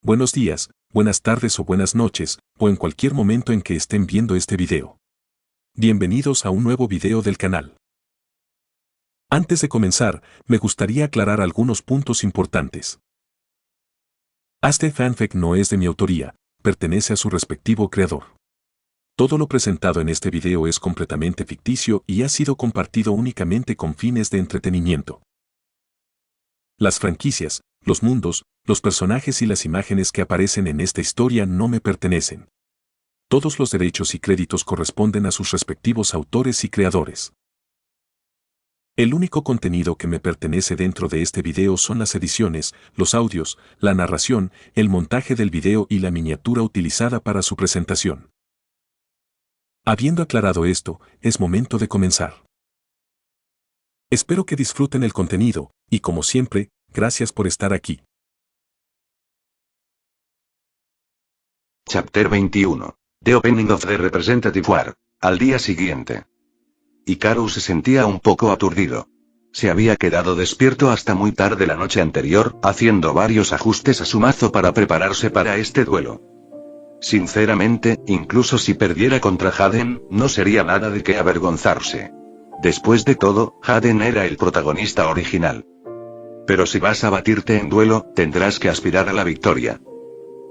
buenos días, buenas tardes o buenas noches, o en cualquier momento en que estén viendo este video. Bienvenidos a un nuevo video del canal. Antes de comenzar, me gustaría aclarar algunos puntos importantes. Este fanfic no es de mi autoría, pertenece a su respectivo creador. Todo lo presentado en este video es completamente ficticio y ha sido compartido únicamente con fines de entretenimiento. Las franquicias, los mundos, los personajes y las imágenes que aparecen en esta historia no me pertenecen. Todos los derechos y créditos corresponden a sus respectivos autores y creadores. El único contenido que me pertenece dentro de este video son las ediciones, los audios, la narración, el montaje del video y la miniatura utilizada para su presentación. Habiendo aclarado esto, es momento de comenzar. Espero que disfruten el contenido, y como siempre, gracias por estar aquí. Chapter 21. The Opening of the Representative War. Al día siguiente. Hikaru se sentía un poco aturdido. Se había quedado despierto hasta muy tarde la noche anterior, haciendo varios ajustes a su mazo para prepararse para este duelo. Sinceramente, incluso si perdiera contra Haden, no sería nada de qué avergonzarse. Después de todo, Haden era el protagonista original. Pero si vas a batirte en duelo, tendrás que aspirar a la victoria.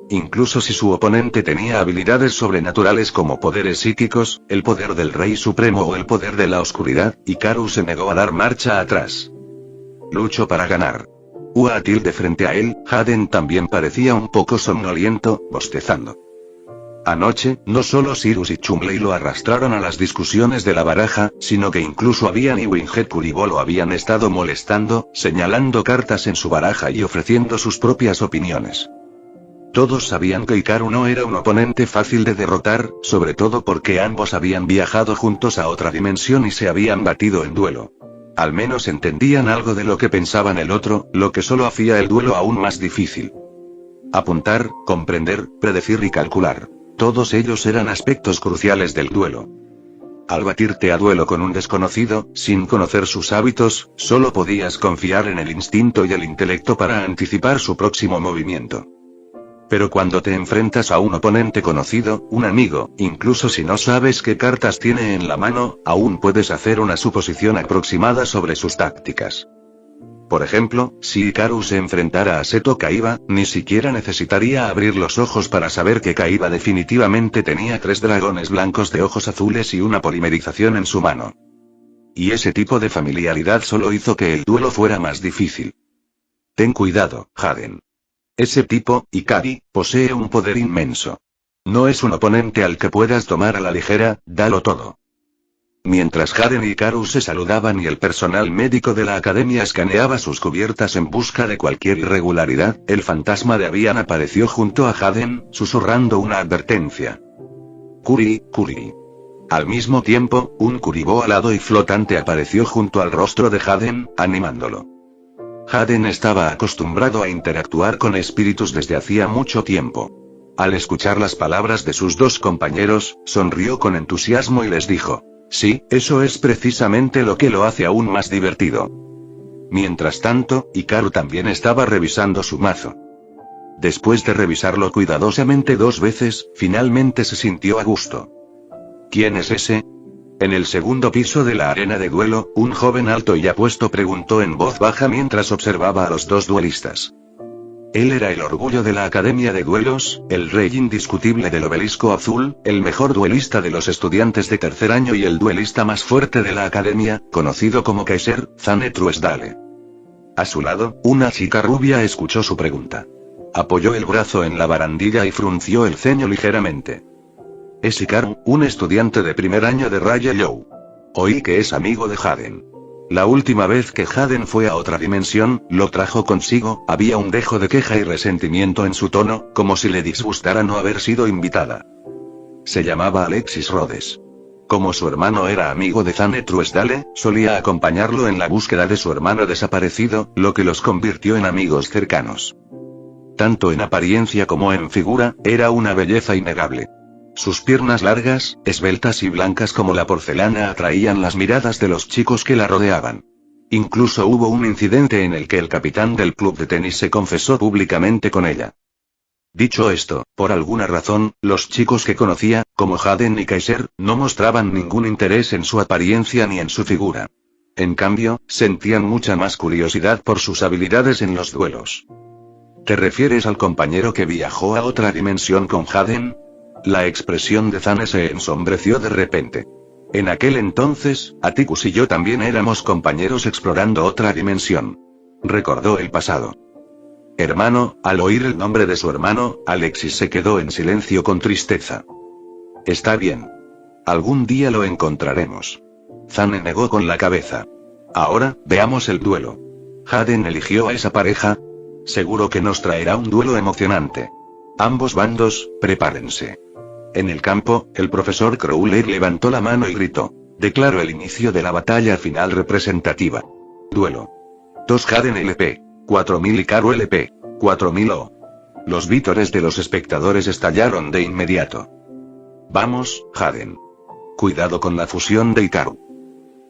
Incluso si su oponente tenía habilidades sobrenaturales como poderes psíquicos, el poder del Rey Supremo o el poder de la oscuridad, Hikaru se negó a dar marcha atrás. Lucho para ganar. De frente a él, Haden también parecía un poco somnoliento, bostezando. Anoche, no solo Sirius y Chumley lo arrastraron a las discusiones de la baraja, sino que incluso Avian y Winged Kuribo lo habían estado molestando, señalando cartas en su baraja y ofreciendo sus propias opiniones. Todos sabían que Hikaru no era un oponente fácil de derrotar, sobre todo porque ambos habían viajado juntos a otra dimensión y se habían batido en duelo. Al menos entendían algo de lo que pensaban el otro, lo que solo hacía el duelo aún más difícil. Apuntar, comprender, predecir y calcular. Todos ellos eran aspectos cruciales del duelo. Al batirte a duelo con un desconocido, sin conocer sus hábitos, solo podías confiar en el instinto y el intelecto para anticipar su próximo movimiento. Pero cuando te enfrentas a un oponente conocido, un amigo, incluso si no sabes qué cartas tiene en la mano, aún puedes hacer una suposición aproximada sobre sus tácticas. Por ejemplo, si Hikaru se enfrentara a Seto Kaiba, ni siquiera necesitaría abrir los ojos para saber que Kaiba definitivamente tenía 3 dragones blancos de ojos azules y una polimerización en su mano. Y ese tipo de familiaridad solo hizo que el duelo fuera más difícil. Ten cuidado, Haden. Ese tipo, Ikari, posee un poder inmenso. No es un oponente al que puedas tomar a la ligera, dalo todo. Mientras Haden y Hikaru se saludaban y el personal médico de la academia escaneaba sus cubiertas en busca de cualquier irregularidad, el fantasma de Avian apareció junto a Haden, susurrando una advertencia. Kuri. Al mismo tiempo, un Kuribo alado y flotante apareció junto al rostro de Haden, animándolo. Haden estaba acostumbrado a interactuar con espíritus desde hacía mucho tiempo. Al escuchar las palabras de sus dos compañeros, sonrió con entusiasmo y les dijo: sí, eso es precisamente lo que lo hace aún más divertido. Mientras tanto, Hikaru también estaba revisando su mazo. Después de revisarlo cuidadosamente 2 veces, finalmente se sintió a gusto. ¿Quién es ese? En el segundo piso de la arena de duelo, un joven alto y apuesto preguntó en voz baja mientras observaba a los dos duelistas. Él era el orgullo de la Academia de Duelos, el rey indiscutible del Obelisco Azul, el mejor duelista de los estudiantes de tercer año y el duelista más fuerte de la Academia, conocido como Kaiser, Zane Truesdale. A su lado, una chica rubia escuchó su pregunta. Apoyó el brazo en la barandilla y frunció el ceño ligeramente. Es Hikaru, un estudiante de primer año de Rayleigh. Oí que es amigo de Haden. La última vez que Haden fue a otra dimensión, lo trajo consigo, había un dejo de queja y resentimiento en su tono, como si le disgustara no haber sido invitada. Se llamaba Alexis Rhodes. Como su hermano era amigo de Zane Truesdale, solía acompañarlo en la búsqueda de su hermano desaparecido, lo que los convirtió en amigos cercanos. Tanto en apariencia como en figura, era una belleza innegable. Sus piernas largas, esbeltas y blancas como la porcelana atraían las miradas de los chicos que la rodeaban. Incluso hubo un incidente en el que el capitán del club de tenis se confesó públicamente con ella. Dicho esto, por alguna razón, los chicos que conocía, como Haden y Kaiser, no mostraban ningún interés en su apariencia ni en su figura. En cambio, sentían mucha más curiosidad por sus habilidades en los duelos. ¿Te refieres al compañero que viajó a otra dimensión con Haden? La expresión de Zane se ensombreció de repente. En aquel entonces, Atticus y yo también éramos compañeros explorando otra dimensión. Recordó el pasado. Hermano, al oír el nombre de su hermano, Alexis se quedó en silencio con tristeza. Está bien. Algún día lo encontraremos. Zane negó con la cabeza. Ahora, veamos el duelo. Haden eligió a esa pareja. Seguro que nos traerá un duelo emocionante. Ambos bandos, prepárense. En el campo, el profesor Crowley levantó la mano y gritó. Declaro el inicio de la batalla final representativa. Duelo. 2 Haden LP. 4000 Hikaru LP. 4000 O. Los vítores de los espectadores estallaron de inmediato. Vamos, Haden. Cuidado con la fusión de Hikaru.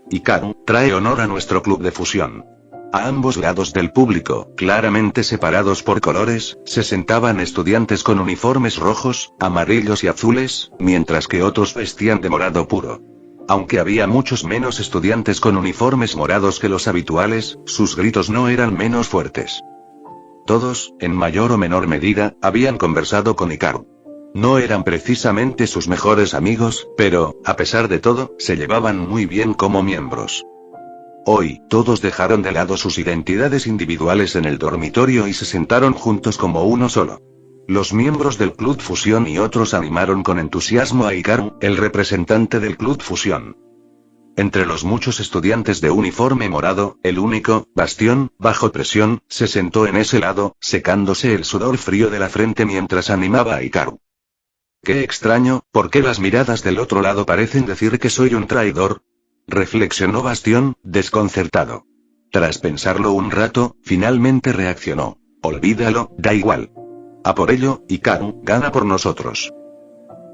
Hikaru, trae honor a nuestro club de fusión. A ambos lados del público, claramente separados por colores, se sentaban estudiantes con uniformes rojos, amarillos y azules, mientras que otros vestían de morado puro. Aunque había muchos menos estudiantes con uniformes morados que los habituales, sus gritos no eran menos fuertes. Todos, en mayor o menor medida, habían conversado con Hikaru. No eran precisamente sus mejores amigos, pero, a pesar de todo, se llevaban muy bien como miembros. Hoy, todos dejaron de lado sus identidades individuales en el dormitorio y se sentaron juntos como uno solo. Los miembros del Club Fusión y otros animaron con entusiasmo a Hikaru, el representante del Club Fusión. Entre los muchos estudiantes de uniforme morado, el único, Bastión, bajo presión, se sentó en ese lado, secándose el sudor frío de la frente mientras animaba a Hikaru. Qué extraño, ¿por qué las miradas del otro lado parecen decir que soy un traidor? Reflexionó Bastión, desconcertado. Tras pensarlo un rato, finalmente reaccionó. Olvídalo, da igual. A por ello, Hikaru, gana por nosotros.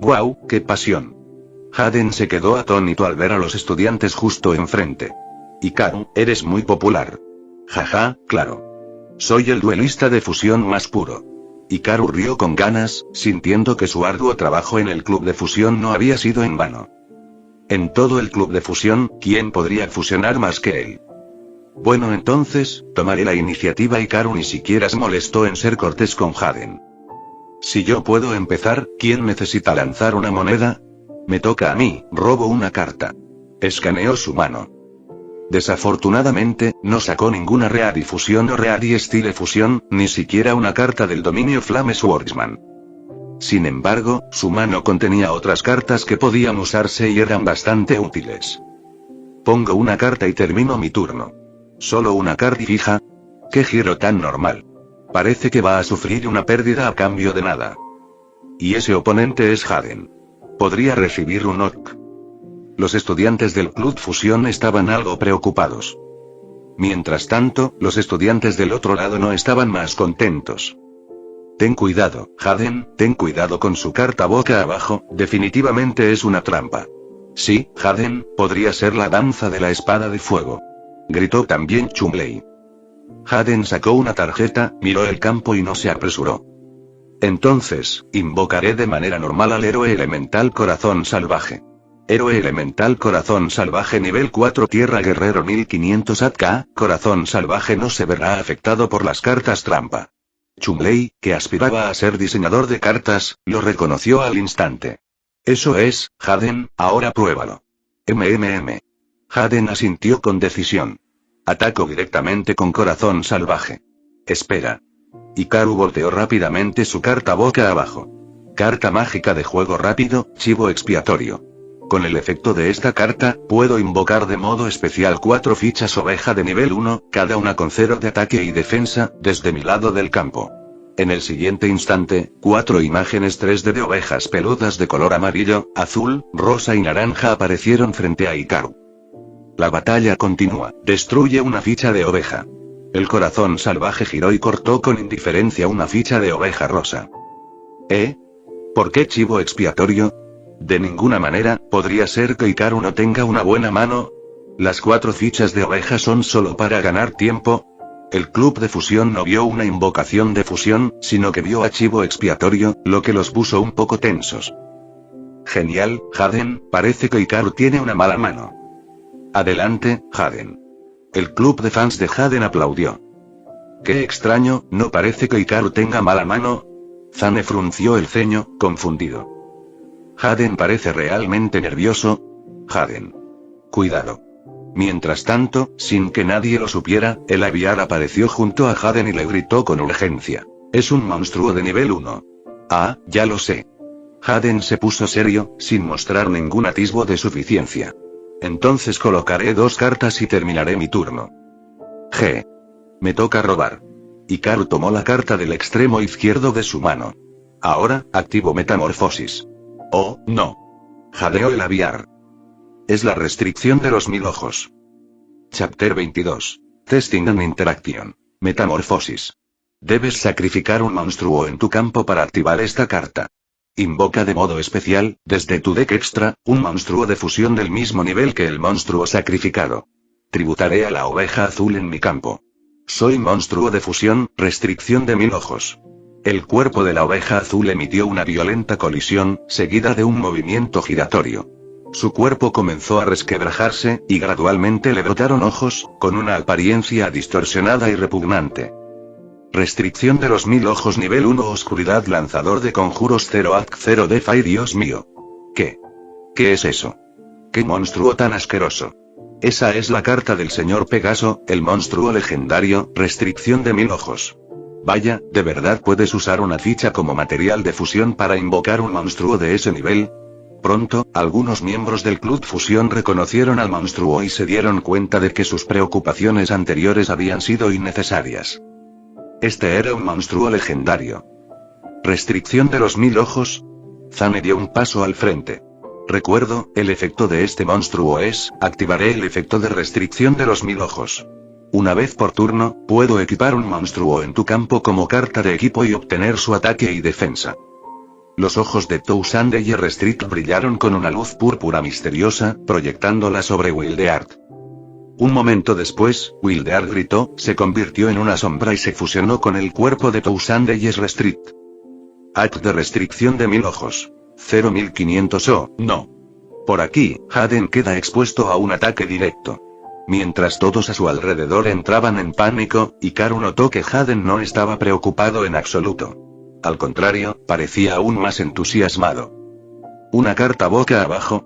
¡Guau, qué pasión! Haden se quedó atónito al ver a los estudiantes justo enfrente. Hikaru, eres muy popular. Jaja, claro. Soy el duelista de fusión más puro. Hikaru rió con ganas, sintiendo que su arduo trabajo en el club de fusión no había sido en vano. En todo el club de fusión, ¿quién podría fusionar más que él? Bueno, entonces, tomaré la iniciativa. Hikaru ni siquiera se molestó en ser cortés con Haden. Si yo puedo empezar, ¿quién necesita lanzar una moneda? Me toca a mí, robo una carta. Escaneó su mano. Desafortunadamente, no sacó ninguna Readi Fusión o Readi Style Fusión, ni siquiera una carta del dominio Flame Swordsman. Sin embargo, su mano contenía otras cartas que podían usarse y eran bastante útiles. Pongo una carta y termino mi turno. ¿Solo una carta fija? ¿Qué giro tan normal? Parece que va a sufrir una pérdida a cambio de nada. Y ese oponente es Haden. Podría recibir un knock. Los estudiantes del Club Fusión estaban algo preocupados. Mientras tanto, los estudiantes del otro lado no estaban más contentos. Ten cuidado, Haden, ten cuidado con su carta boca abajo, definitivamente es una trampa. Sí, Haden, podría ser la danza de la espada de fuego. Gritó también Chumley. Haden sacó una tarjeta, miró el campo y no se apresuró. Entonces, invocaré de manera normal al héroe elemental Corazón Salvaje. Héroe elemental Corazón Salvaje nivel 4 Tierra Guerrero 1500 ATK, Corazón Salvaje no se verá afectado por las cartas trampa. Chumley, que aspiraba a ser diseñador de cartas, lo reconoció al instante. Eso es, Haden, ahora pruébalo. Haden asintió con decisión. Ataco directamente con Corazón Salvaje. Espera. Hikaru volteó rápidamente su carta boca abajo. Carta mágica de juego rápido, Chivo Expiatorio. Con el efecto de esta carta, puedo invocar de modo especial 4 fichas oveja de nivel 1, cada una con 0 de ataque y defensa, desde mi lado del campo. En el siguiente instante, 4 imágenes 3D de ovejas peludas de color amarillo, azul, rosa y naranja aparecieron frente a Hikaru. La batalla continúa. Destruye una ficha de oveja. El Corazón Salvaje giró y cortó con indiferencia una ficha de oveja rosa. ¿Por qué Chivo Expiatorio? De ninguna manera, podría ser que Hikaru no tenga una buena mano. Las 4 fichas de oveja son solo para ganar tiempo. El club de fusión no vio una invocación de fusión, sino que vio archivo expiatorio, lo que los puso un poco tensos. Genial, Jaden, parece que Hikaru tiene una mala mano. Adelante, Jaden. El club de fans de Jaden aplaudió. Qué extraño, ¿no parece que Hikaru tenga mala mano? Zane frunció el ceño, confundido. Jaden parece realmente nervioso. Jaden. Cuidado. Mientras tanto, sin que nadie lo supiera, el aviar apareció junto a Jaden y le gritó con urgencia. Es un monstruo de nivel 1. Ah, ya lo sé. Jaden se puso serio, sin mostrar ningún atisbo de suficiencia. Entonces colocaré 2 cartas y terminaré mi turno. G. Me toca robar. Hikaru tomó la carta del extremo izquierdo de su mano. Ahora, activo Metamorfosis. Oh, no. Jadeó el aviar. Es la restricción de los 1000 ojos. Chapter 22. Testing and Interaction. Metamorfosis. Debes sacrificar un monstruo en tu campo para activar esta carta. Invoca de modo especial, desde tu deck extra, un monstruo de fusión del mismo nivel que el monstruo sacrificado. Tributaré a la oveja azul en mi campo. Soy monstruo de fusión, restricción de 1000 ojos. El cuerpo de la oveja azul emitió una violenta colisión, seguida de un movimiento giratorio. Su cuerpo comenzó a resquebrajarse, y gradualmente le brotaron ojos, con una apariencia distorsionada y repugnante. Restricción de los 1000 ojos nivel 1 oscuridad lanzador de conjuros 0 AC 0 DeFi Dios mío. ¿Qué? ¿Qué es eso? ¿Qué monstruo tan asqueroso? Esa es la carta del señor Pegaso, el monstruo legendario, restricción de 1000 ojos. Vaya, ¿de verdad puedes usar una ficha como material de fusión para invocar un monstruo de ese nivel? Pronto, algunos miembros del Club Fusión reconocieron al monstruo y se dieron cuenta de que sus preocupaciones anteriores habían sido innecesarias. Este era un monstruo legendario. ¿Restricción de los 1000 ojos? Zane dio un paso al frente. Recuerdo, el efecto de este monstruo es, activaré el efecto de restricción de los 1000 ojos. Una vez por turno, puedo equipar un monstruo en tu campo como carta de equipo y obtener su ataque y defensa. Los ojos de Tousandeyer Restrict brillaron con una luz púrpura misteriosa, proyectándola sobre Wildeart. Un momento después, Wildeart gritó, se convirtió en una sombra y se fusionó con el cuerpo de Tousandeyer Restrict. Act de restricción de 1000 ojos. 0500 no. Por aquí, Jaden queda expuesto a un ataque directo. Mientras todos a su alrededor entraban en pánico, Hikaru notó que Jaden no estaba preocupado en absoluto. Al contrario, parecía aún más entusiasmado. ¿Una carta boca abajo?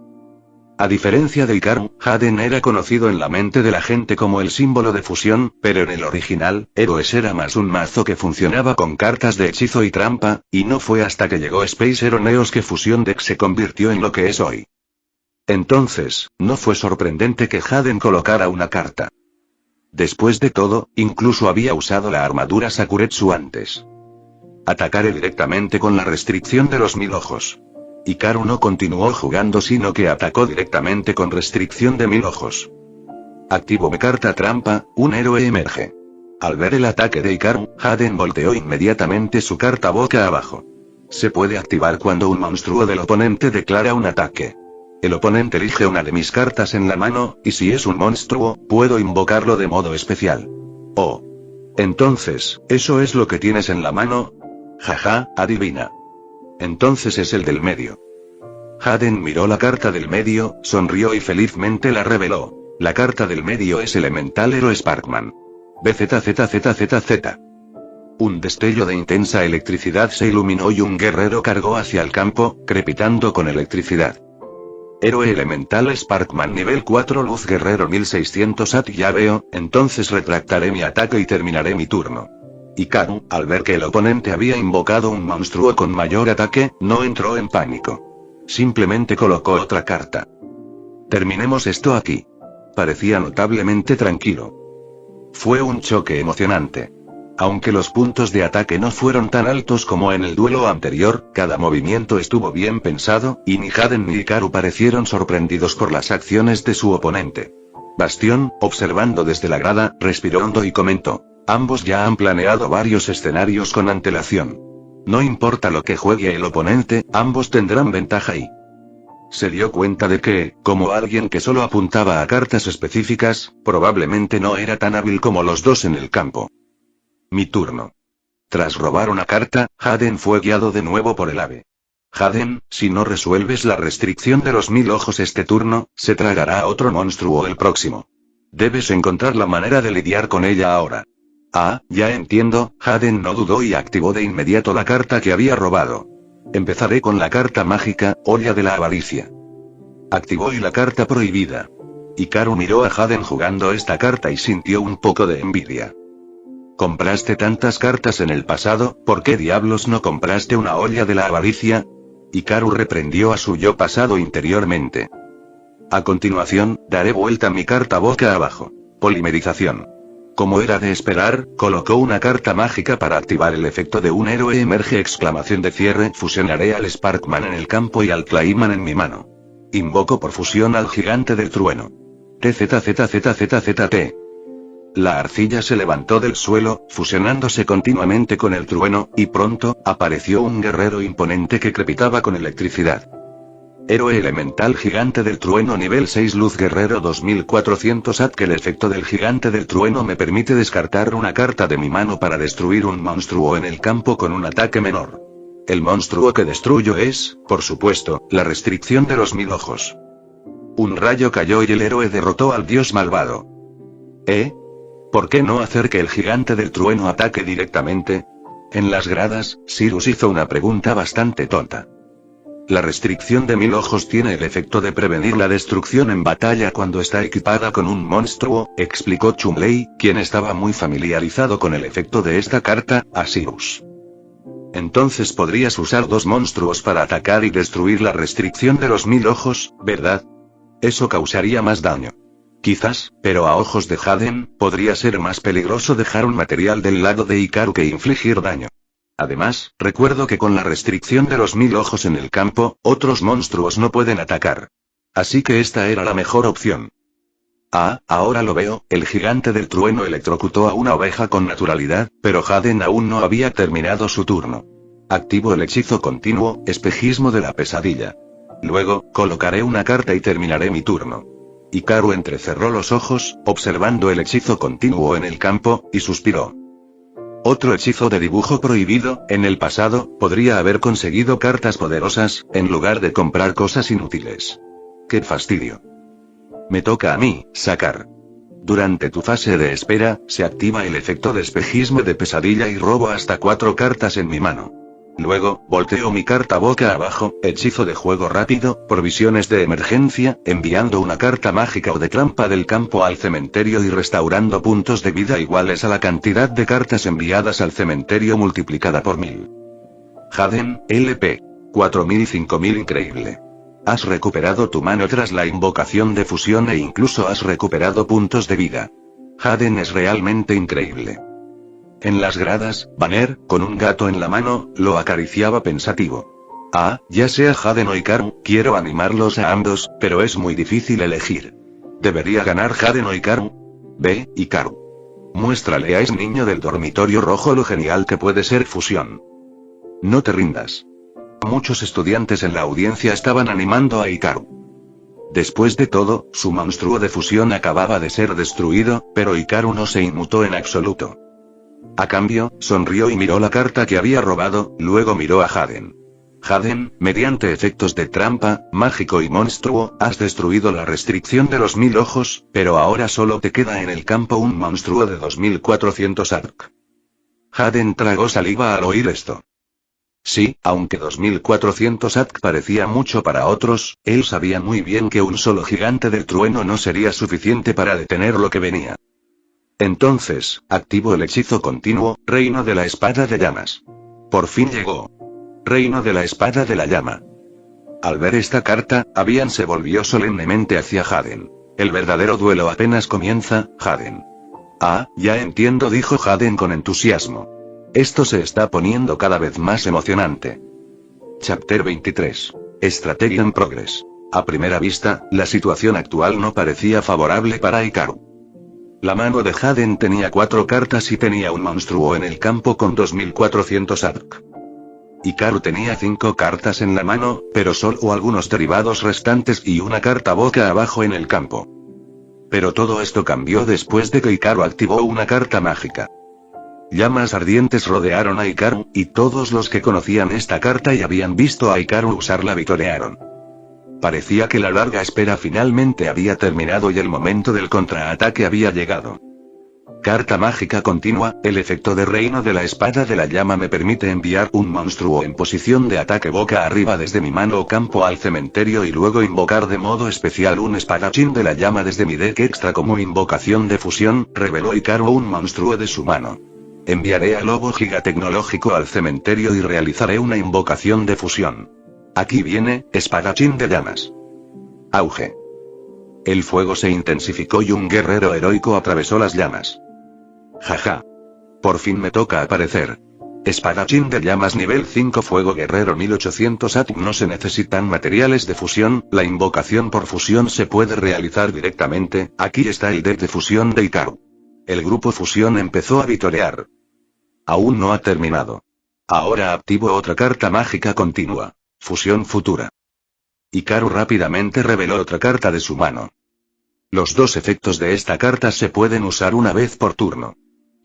A diferencia de Hikaru, Jaden era conocido en la mente de la gente como el símbolo de fusión, pero en el original, Heroes era más un mazo que funcionaba con cartas de hechizo y trampa, y no fue hasta que llegó Space Hero Neos que Fusion Deck se convirtió en lo que es hoy. Entonces, no fue sorprendente que Jaden colocara una carta. Después de todo, incluso había usado la armadura Sakuretsu antes. Atacaré directamente con la restricción de los 1000 ojos. Hikaru no continuó jugando sino que atacó directamente con restricción de 1000 ojos. Activo mi carta trampa, un héroe emerge. Al ver el ataque de Hikaru, Jaden volteó inmediatamente su carta boca abajo. Se puede activar cuando un monstruo del oponente declara un ataque. El oponente elige una de mis cartas en la mano, y si es un monstruo, puedo invocarlo de modo especial. Oh. Entonces, ¿eso es lo que tienes en la mano? Jaja, adivina. Entonces es el del medio. Jaden miró la carta del medio, sonrió y felizmente la reveló. La carta del medio es Elemental Hero Sparkman. BZZZZZ. Un destello de intensa electricidad se iluminó y un guerrero cargó hacia el campo, crepitando con electricidad. Héroe Elemental Sparkman nivel 4 Luz Guerrero 1600 AT. Ya veo, entonces retractaré mi ataque y terminaré mi turno. Hikaru, al ver que el oponente había invocado un monstruo con mayor ataque, no entró en pánico. Simplemente colocó otra carta. Terminemos esto aquí. Parecía notablemente tranquilo. Fue un choque emocionante. Aunque los puntos de ataque no fueron tan altos como en el duelo anterior, cada movimiento estuvo bien pensado, y ni Jaden ni Hikaru parecieron sorprendidos por las acciones de su oponente. Bastión, observando desde la grada, respiró hondo y comentó. Ambos ya han planeado varios escenarios con antelación. No importa lo que juegue el oponente, ambos tendrán ventaja y... Se dio cuenta de que, como alguien que solo apuntaba a cartas específicas, probablemente no era tan hábil como los dos en el campo. Mi turno. Tras robar una carta, Haden fue guiado de nuevo por el ave. Haden, si no resuelves la restricción de los 1000 ojos este turno, se tragará a otro monstruo el próximo. Debes encontrar la manera de lidiar con ella ahora. Ah, ya entiendo. Haden no dudó y activó de inmediato la carta que había robado. Empezaré con la carta mágica, olla de la avaricia. Activó y la carta prohibida. Hikaru miró a Haden jugando esta carta y sintió un poco de envidia. ¿Compraste tantas cartas en el pasado? ¿Por qué diablos no compraste una olla de la avaricia? Hikaru reprendió a su yo pasado interiormente. A continuación, daré vuelta mi carta boca abajo. Polimerización. Como era de esperar, colocó una carta mágica para activar el efecto de un héroe emerge exclamación de cierre. Fusionaré al Sparkman en el campo y al Clayman en mi mano. Invoco por fusión al gigante del trueno. TZZZZZT. La arcilla se levantó del suelo, fusionándose continuamente con el trueno, y pronto, apareció un guerrero imponente que crepitaba con electricidad. Héroe elemental gigante del trueno nivel 6 luz guerrero 2400 AT. Que el efecto del gigante del trueno me permite descartar una carta de mi mano para destruir un monstruo en el campo con un ataque menor. El monstruo que destruyo es, por supuesto, la restricción de los 1000 ojos. Un rayo cayó y el héroe derrotó al dios malvado. ¿Por qué no hacer que el gigante del trueno ataque directamente? En las gradas, Cyrus hizo una pregunta bastante tonta. La restricción de 1000 ojos tiene el efecto de prevenir la destrucción en batalla cuando está equipada con un monstruo, explicó Chumley, quien estaba muy familiarizado con el efecto de esta carta, a Cyrus. Entonces podrías usar 2 monstruos para atacar y destruir la restricción de los 1000 ojos, ¿verdad? Eso causaría más daño. Quizás, pero a ojos de Haden, podría ser más peligroso dejar un material del lado de Hikaru que infligir daño. Además, recuerdo que con la restricción de los 1000 ojos en el campo, otros monstruos no pueden atacar. Así que esta era la mejor opción. Ah, ahora lo veo, el gigante del trueno electrocutó a una oveja con naturalidad, pero Haden aún no había terminado su turno. Activo el hechizo continuo, espejismo de la pesadilla. Luego, colocaré una carta y terminaré mi turno. Hikaru entrecerró los ojos, observando el hechizo continuo en el campo, y suspiró. Otro hechizo de dibujo prohibido. En el pasado, podría haber conseguido cartas poderosas, en lugar de comprar cosas inútiles. ¡Qué fastidio! Me toca a mí, sacar. Durante tu fase de espera, se activa el efecto de espejismo de pesadilla y robo hasta 4 cartas en mi mano. Luego, volteo mi carta boca abajo, hechizo de juego rápido, provisiones de emergencia, enviando una carta mágica o de trampa del campo al cementerio y restaurando puntos de vida iguales a la cantidad de cartas enviadas al cementerio multiplicada por 1000. Haden, LP. 4000 5000 increíble. Has recuperado tu mano tras la invocación de fusión e incluso has recuperado puntos de vida. Haden es realmente increíble. En las gradas, Banner, con un gato en la mano, lo acariciaba pensativo. Ah, ya sea Haden o Hikaru, quiero animarlos a ambos, pero es muy difícil elegir. ¿Debería ganar Haden o Hikaru? Ve, Hikaru. Muéstrale a ese niño del dormitorio rojo lo genial que puede ser fusión. No te rindas. Muchos estudiantes en la audiencia estaban animando a Hikaru. Después de todo, su monstruo de fusión acababa de ser destruido, pero Hikaru no se inmutó en absoluto. A cambio, sonrió y miró la carta que había robado, luego miró a Haden. Haden, mediante efectos de trampa, mágico y monstruo, has destruido la restricción de los 1000 ojos, pero ahora solo te queda en el campo un monstruo de 2400 ARC. Haden tragó saliva al oír esto. Sí, aunque 2400 ATK parecía mucho para otros, él sabía muy bien que un solo gigante del trueno no sería suficiente para detener lo que venía. Entonces, activó el hechizo continuo, Reino de la Espada de Llamas. Por fin llegó. Reino de la Espada de la Llama. Al ver esta carta, Avian se volvió solemnemente hacia Haden. El verdadero duelo apenas comienza, Haden. Ah, ya entiendo, dijo Haden con entusiasmo. Esto se está poniendo cada vez más emocionante. Chapter 23. Strategy in Progress. A primera vista, la situación actual no parecía favorable para Hikaru. La mano de Haden tenía 4 cartas y tenía un monstruo en el campo con 2400 ARC. Hikaru tenía 5 cartas en la mano, pero solo algunos derivados restantes y una carta boca abajo en el campo. Pero todo esto cambió después de que Hikaru activó una carta mágica. Llamas ardientes rodearon a Hikaru, y todos los que conocían esta carta y habían visto a Hikaru usarla vitorearon. Parecía que la larga espera finalmente había terminado y el momento del contraataque había llegado. Carta mágica continua, el efecto de reino de la espada de la llama me permite enviar un monstruo en posición de ataque boca arriba desde mi mano o campo al cementerio y luego invocar de modo especial un espadachín de la llama desde mi deck extra como invocación de fusión, reveló Hikaru un monstruo de su mano. Enviaré al lobo gigatecnológico al cementerio y realizaré una invocación de fusión. Aquí viene, espadachín de llamas. Auge. El fuego se intensificó y un guerrero heroico atravesó las llamas. Jaja. Por fin me toca aparecer. Espadachín de llamas nivel 5 fuego guerrero 1800 AT. No se necesitan materiales de fusión, la invocación por fusión se puede realizar directamente. Aquí está el deck de fusión de Hikaru. El grupo fusión empezó a vitorear. Aún no ha terminado. Ahora activo otra carta mágica continua. Fusión futura. Hikaru rápidamente reveló otra carta de su mano. Los dos efectos de esta carta se pueden usar una vez por turno.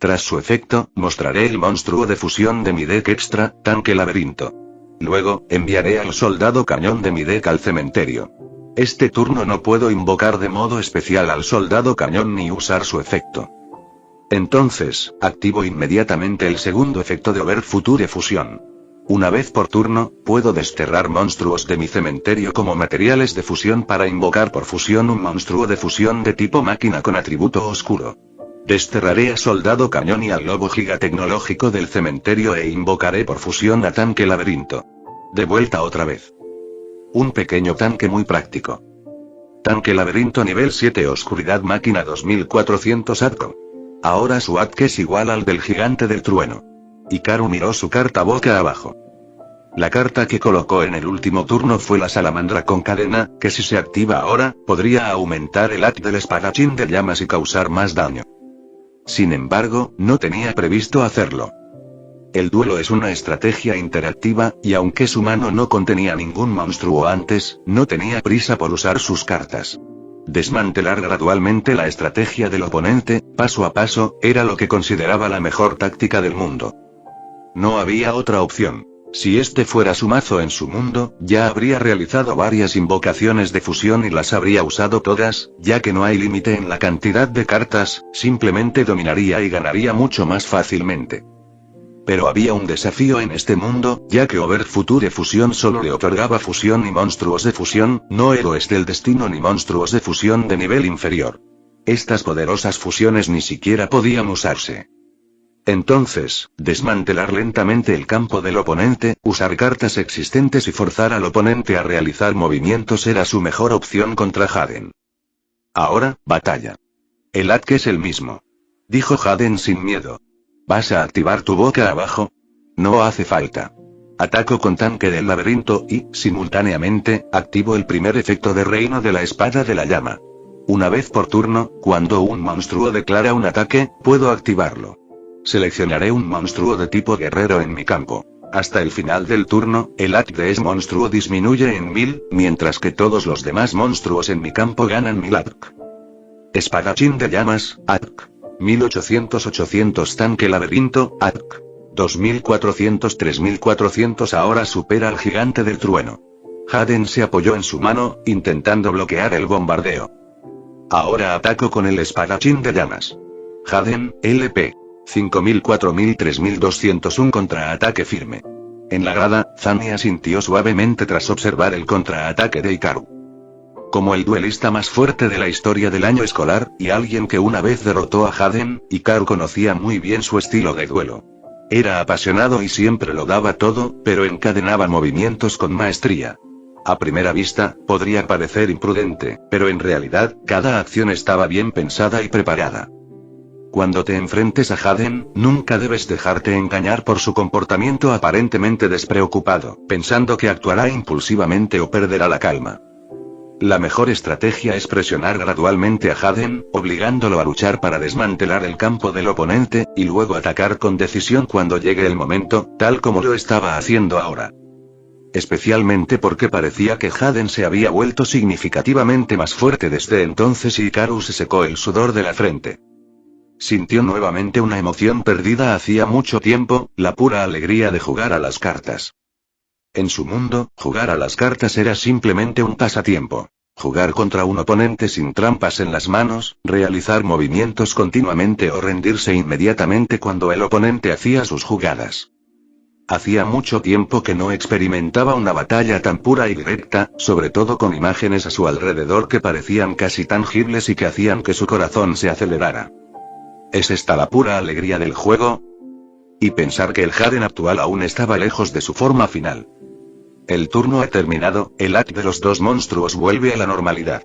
Tras su efecto, mostraré el monstruo de fusión de mi deck extra, tanque laberinto. Luego, enviaré al soldado cañón de mi deck al cementerio. Este turno no puedo invocar de modo especial al soldado cañón ni usar su efecto. Entonces, activo inmediatamente el segundo efecto de Over Future Fusión. Una vez por turno, puedo desterrar monstruos de mi cementerio como materiales de fusión para invocar por fusión un monstruo de fusión de tipo máquina con atributo oscuro. Desterraré a soldado cañón y al lobo gigatecnológico del cementerio e invocaré por fusión a tanque laberinto. De vuelta otra vez. Un pequeño tanque muy práctico. Tanque laberinto nivel 7 oscuridad máquina 2400 ATCO. Ahora su ATC es igual al del gigante del trueno. Hikaru miró su carta boca abajo. La carta que colocó en el último turno fue la salamandra con cadena, que si se activa ahora, podría aumentar el ATC del espadachín de llamas y causar más daño. Sin embargo, no tenía previsto hacerlo. El duelo es una estrategia interactiva, y aunque su mano no contenía ningún monstruo antes, no tenía prisa por usar sus cartas. Desmantelar gradualmente la estrategia del oponente, paso a paso, era lo que consideraba la mejor táctica del mundo. No había otra opción. Si este fuera su mazo en su mundo, ya habría realizado varias invocaciones de fusión y las habría usado todas, ya que no hay límite en la cantidad de cartas, simplemente dominaría y ganaría mucho más fácilmente. Pero había un desafío en este mundo, ya que Over Future Fusión solo le otorgaba fusión y monstruos de fusión, no héroes del destino ni monstruos de fusión de nivel inferior. Estas poderosas fusiones ni siquiera podían usarse. Entonces, desmantelar lentamente el campo del oponente, usar cartas existentes y forzar al oponente a realizar movimientos era su mejor opción contra Haden. Ahora, batalla. El ATC es el mismo. Dijo Haden sin miedo. ¿Vas a activar tu boca abajo? No hace falta. Ataco con tanque del laberinto y, simultáneamente, activo el primer efecto de reino de la espada de la llama. Una vez por turno, cuando un monstruo declara un ataque, puedo activarlo. Seleccionaré un monstruo de tipo guerrero en mi campo. Hasta el final del turno, el ATC de ese monstruo disminuye en 1000, mientras que todos los demás monstruos en mi campo ganan 1000 ATC. Espadachín de llamas, ATC. 1800-800 tanque laberinto, ATC. 2400-3400 ahora supera al gigante del trueno. Haden se apoyó en su mano, intentando bloquear el bombardeo. Ahora ataco con el espadachín de llamas. Haden, LP. 5000, 4000, 3200 un contraataque firme. En la grada, Zania sintió suavemente tras observar el contraataque de Hikaru. Como el duelista más fuerte de la historia del año escolar, y alguien que una vez derrotó a Haden, Hikaru conocía muy bien su estilo de duelo. Era apasionado y siempre lo daba todo, pero encadenaba movimientos con maestría. A primera vista, podría parecer imprudente, pero en realidad, cada acción estaba bien pensada y preparada. Cuando te enfrentes a Haden, nunca debes dejarte engañar por su comportamiento aparentemente despreocupado, pensando que actuará impulsivamente o perderá la calma. La mejor estrategia es presionar gradualmente a Haden, obligándolo a luchar para desmantelar el campo del oponente, y luego atacar con decisión cuando llegue el momento, tal como lo estaba haciendo ahora. Especialmente porque parecía que Haden se había vuelto significativamente más fuerte desde entonces y Hikaru se secó el sudor de la frente. Sintió nuevamente una emoción perdida hacía mucho tiempo, la pura alegría de jugar a las cartas. En su mundo, jugar a las cartas era simplemente un pasatiempo. Jugar contra un oponente sin trampas en las manos, realizar movimientos continuamente o rendirse inmediatamente cuando el oponente hacía sus jugadas. Hacía mucho tiempo que no experimentaba una batalla tan pura y directa, sobre todo con imágenes a su alrededor que parecían casi tangibles y que hacían que su corazón se acelerara. ¿Es esta la pura alegría del juego? Y pensar que el Haden actual aún estaba lejos de su forma final. El turno ha terminado, el AC de los dos monstruos vuelve a la normalidad.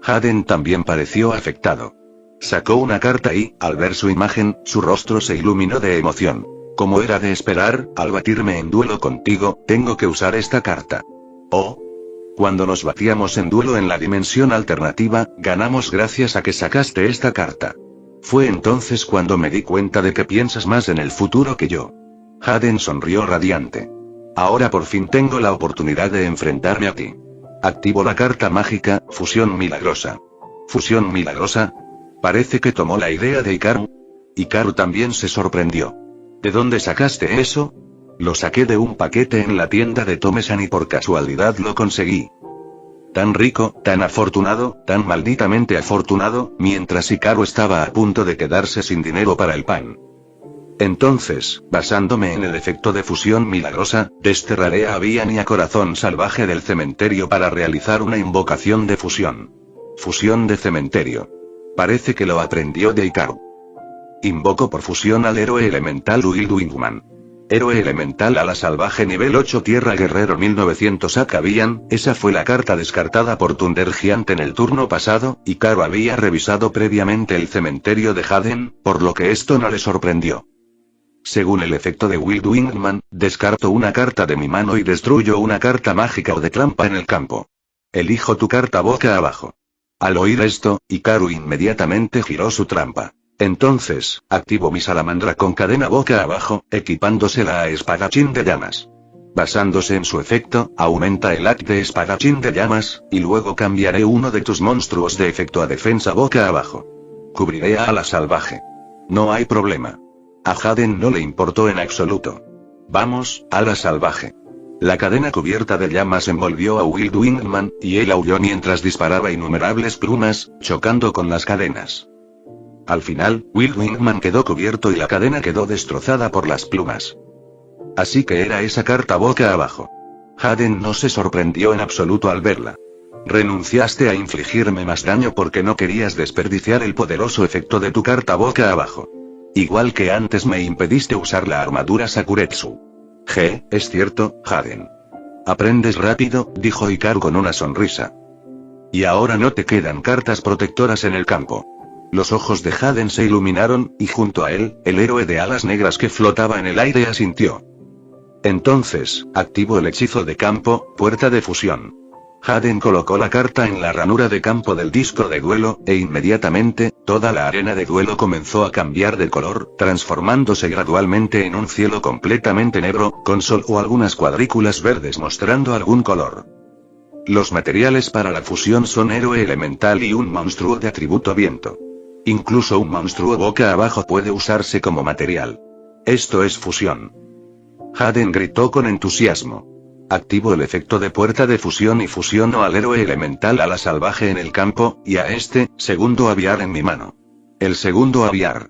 Haden también pareció afectado. Sacó una carta y, al ver su imagen, su rostro se iluminó de emoción. Como era de esperar, al batirme en duelo contigo, tengo que usar esta carta. Oh. Cuando nos batíamos en duelo en la dimensión alternativa, ganamos gracias a que sacaste esta carta. Fue entonces cuando me di cuenta de que piensas más en el futuro que yo. Haden sonrió radiante. Ahora por fin tengo la oportunidad de enfrentarme a ti. Activo la carta mágica, Fusión Milagrosa. ¿Fusión Milagrosa? Parece que tomó la idea de Hikaru. Hikaru también se sorprendió. ¿De dónde sacaste eso? Lo saqué de un paquete en la tienda de Tomesan y por casualidad lo conseguí. Tan rico, tan afortunado, tan malditamente afortunado, mientras Hikaru estaba a punto de quedarse sin dinero para el pan. Entonces, basándome en el efecto de fusión milagrosa, desterraré a Avian y a Corazón Salvaje del cementerio para realizar una invocación de fusión. Fusión de cementerio. Parece que lo aprendió de Hikaru. Invoco por fusión al héroe elemental Wild Wingman. Héroe elemental ala salvaje nivel 8 Tierra Guerrero 1900 Avian, esa fue la carta descartada por Thunder Giant en el turno pasado, y Hikaru había revisado previamente el cementerio de Haden, por lo que esto no le sorprendió. Según el efecto de Wild Wingman, descarto una carta de mi mano y destruyo una carta mágica o de trampa en el campo. Elijo tu carta boca abajo. Al oír esto, Hikaru inmediatamente giró su trampa. Entonces, activo mi salamandra con cadena boca abajo, equipándosela a espadachín de llamas. Basándose en su efecto, aumenta el AC de espadachín de llamas, y luego cambiaré uno de tus monstruos de efecto a defensa boca abajo. Cubriré a ala salvaje. No hay problema. A Haden no le importó en absoluto. Vamos, ala salvaje. La cadena cubierta de llamas envolvió a Wild Wingman, y él aulló mientras disparaba innumerables plumas, chocando con las cadenas. Al final, Wild Wingman quedó cubierto y la cadena quedó destrozada por las plumas. Así que era esa carta boca abajo. Haden no se sorprendió en absoluto al verla. Renunciaste a infligirme más daño porque no querías desperdiciar el poderoso efecto de tu carta boca abajo. Igual que antes me impediste usar la armadura Sakuretsu. Es cierto, Haden. Aprendes rápido, dijo Hikaru con una sonrisa. Y ahora no te quedan cartas protectoras en el campo. Los ojos de Haden se iluminaron, y junto a él, el héroe de alas negras que flotaba en el aire asintió. Entonces, activo el hechizo de campo, puerta de fusión. Haden colocó la carta en la ranura de campo del disco de duelo, e inmediatamente, toda la arena de duelo comenzó a cambiar de color, transformándose gradualmente en un cielo completamente negro, con sol o algunas cuadrículas verdes mostrando algún color. Los materiales para la fusión son héroe elemental y un monstruo de atributo viento. Incluso un monstruo boca abajo puede usarse como material. Esto es fusión. Haden gritó con entusiasmo. Activo el efecto de puerta de fusión y fusiono al héroe elemental ala salvaje en el campo, y a este, segundo aviar en mi mano. El segundo aviar.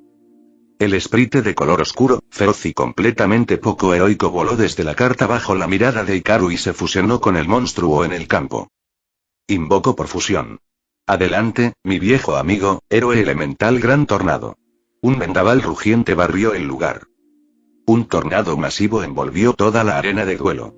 El esprite de color oscuro, feroz y completamente poco heroico voló desde la carta bajo la mirada de Hikaru y se fusionó con el monstruo en el campo. Invoco por fusión. Adelante, mi viejo amigo, héroe elemental Gran Tornado. Un vendaval rugiente barrió el lugar. Un tornado masivo envolvió toda la arena de duelo.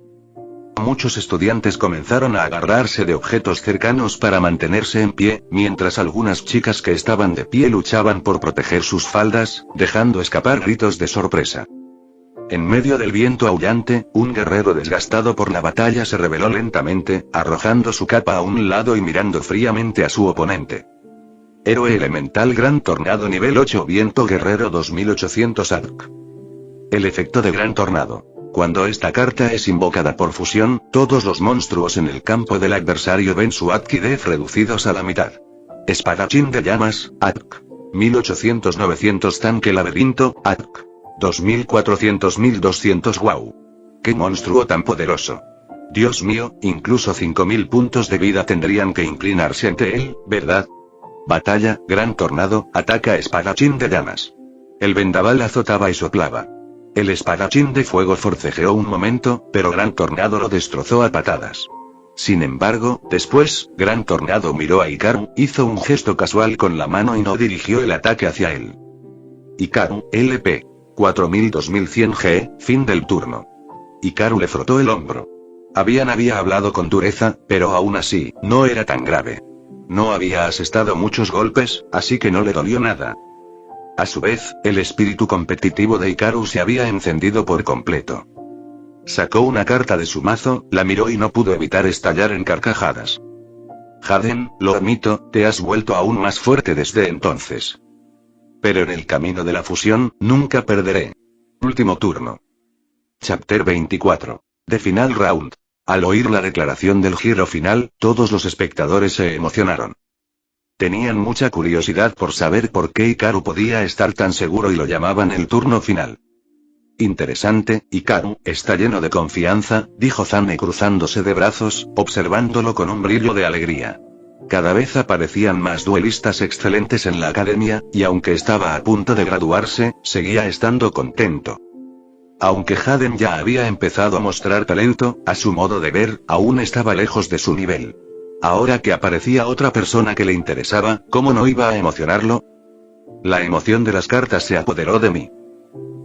Muchos estudiantes comenzaron a agarrarse de objetos cercanos para mantenerse en pie, mientras algunas chicas que estaban de pie luchaban por proteger sus faldas, dejando escapar gritos de sorpresa. En medio del viento aullante, un guerrero desgastado por la batalla se rebeló lentamente, arrojando su capa a un lado y mirando fríamente a su oponente. Héroe elemental Gran Tornado nivel 8 Viento Guerrero 2800 ADC. El efecto de Gran Tornado. Cuando esta carta es invocada por fusión, todos los monstruos en el campo del adversario ven su ADC y DEF reducidos a la mitad. Espadachín de llamas, ADC. 1800 900 tanque laberinto, ATK. 2400 1200 wow. ¡Qué monstruo tan poderoso! Dios mío, incluso 5000 puntos de vida tendrían que inclinarse ante él, ¿verdad? Batalla, gran tornado, ataca espadachín de llamas. El vendaval azotaba y soplaba. El espadachín de fuego forcejeó un momento, pero gran tornado lo destrozó a patadas. Sin embargo, después, gran tornado miró a Hikaru, hizo un gesto casual con la mano y no dirigió el ataque hacia él. Hikaru, LP. 4000-2100 G, fin del turno. Hikaru le frotó el hombro. Había hablado con dureza, pero aún así, no era tan grave. No había asestado muchos golpes, así que no le dolió nada. A su vez, el espíritu competitivo de Hikaru se había encendido por completo. Sacó una carta de su mazo, la miró y no pudo evitar estallar en carcajadas. Haden, lo admito, te has vuelto aún más fuerte desde entonces. Pero en el camino de la fusión, nunca perderé. Último turno. Chapter 24. The Final Round. Al oír la declaración del giro final, todos los espectadores se emocionaron. Tenían mucha curiosidad por saber por qué Hikaru podía estar tan seguro y lo llamaban el turno final. Interesante, Hikaru, está lleno de confianza, dijo Zane cruzándose de brazos, observándolo con un brillo de alegría. Cada vez aparecían más duelistas excelentes en la academia, y aunque estaba a punto de graduarse, seguía estando contento. Aunque Haden ya había empezado a mostrar talento, a su modo de ver, aún estaba lejos de su nivel. Ahora que aparecía otra persona que le interesaba, ¿cómo no iba a emocionarlo? La emoción de las cartas se apoderó de mí.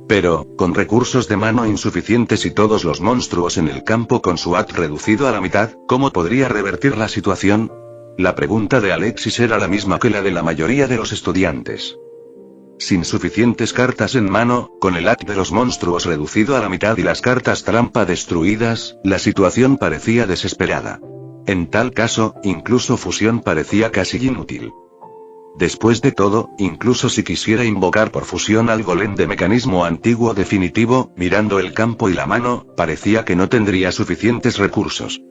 Pero, con recursos de mano insuficientes y todos los monstruos en el campo con su AT reducido a la mitad, ¿cómo podría revertir la situación? La pregunta de Alexis era la misma que la de la mayoría de los estudiantes. Sin suficientes cartas en mano, con el AT de los monstruos reducido a la mitad y las cartas trampa destruidas, la situación parecía desesperada. En tal caso, incluso fusión parecía casi inútil. Después de todo, incluso si quisiera invocar por fusión al golem de mecanismo antiguo definitivo, mirando el campo y la mano, parecía que no tendría suficientes recursos.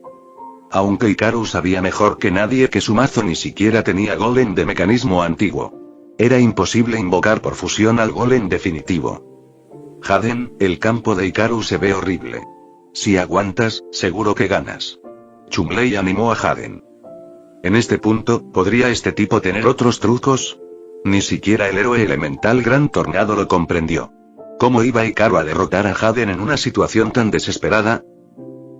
Aunque Hikaru sabía mejor que nadie que su mazo ni siquiera tenía golem de mecanismo antiguo. Era imposible invocar por fusión al golem definitivo. Haden, el campo de Hikaru se ve horrible. Si aguantas, seguro que ganas. Chumley animó a Haden. En este punto, ¿podría este tipo tener otros trucos? Ni siquiera el héroe elemental Gran Tornado lo comprendió. ¿Cómo iba Hikaru a derrotar a Haden en una situación tan desesperada?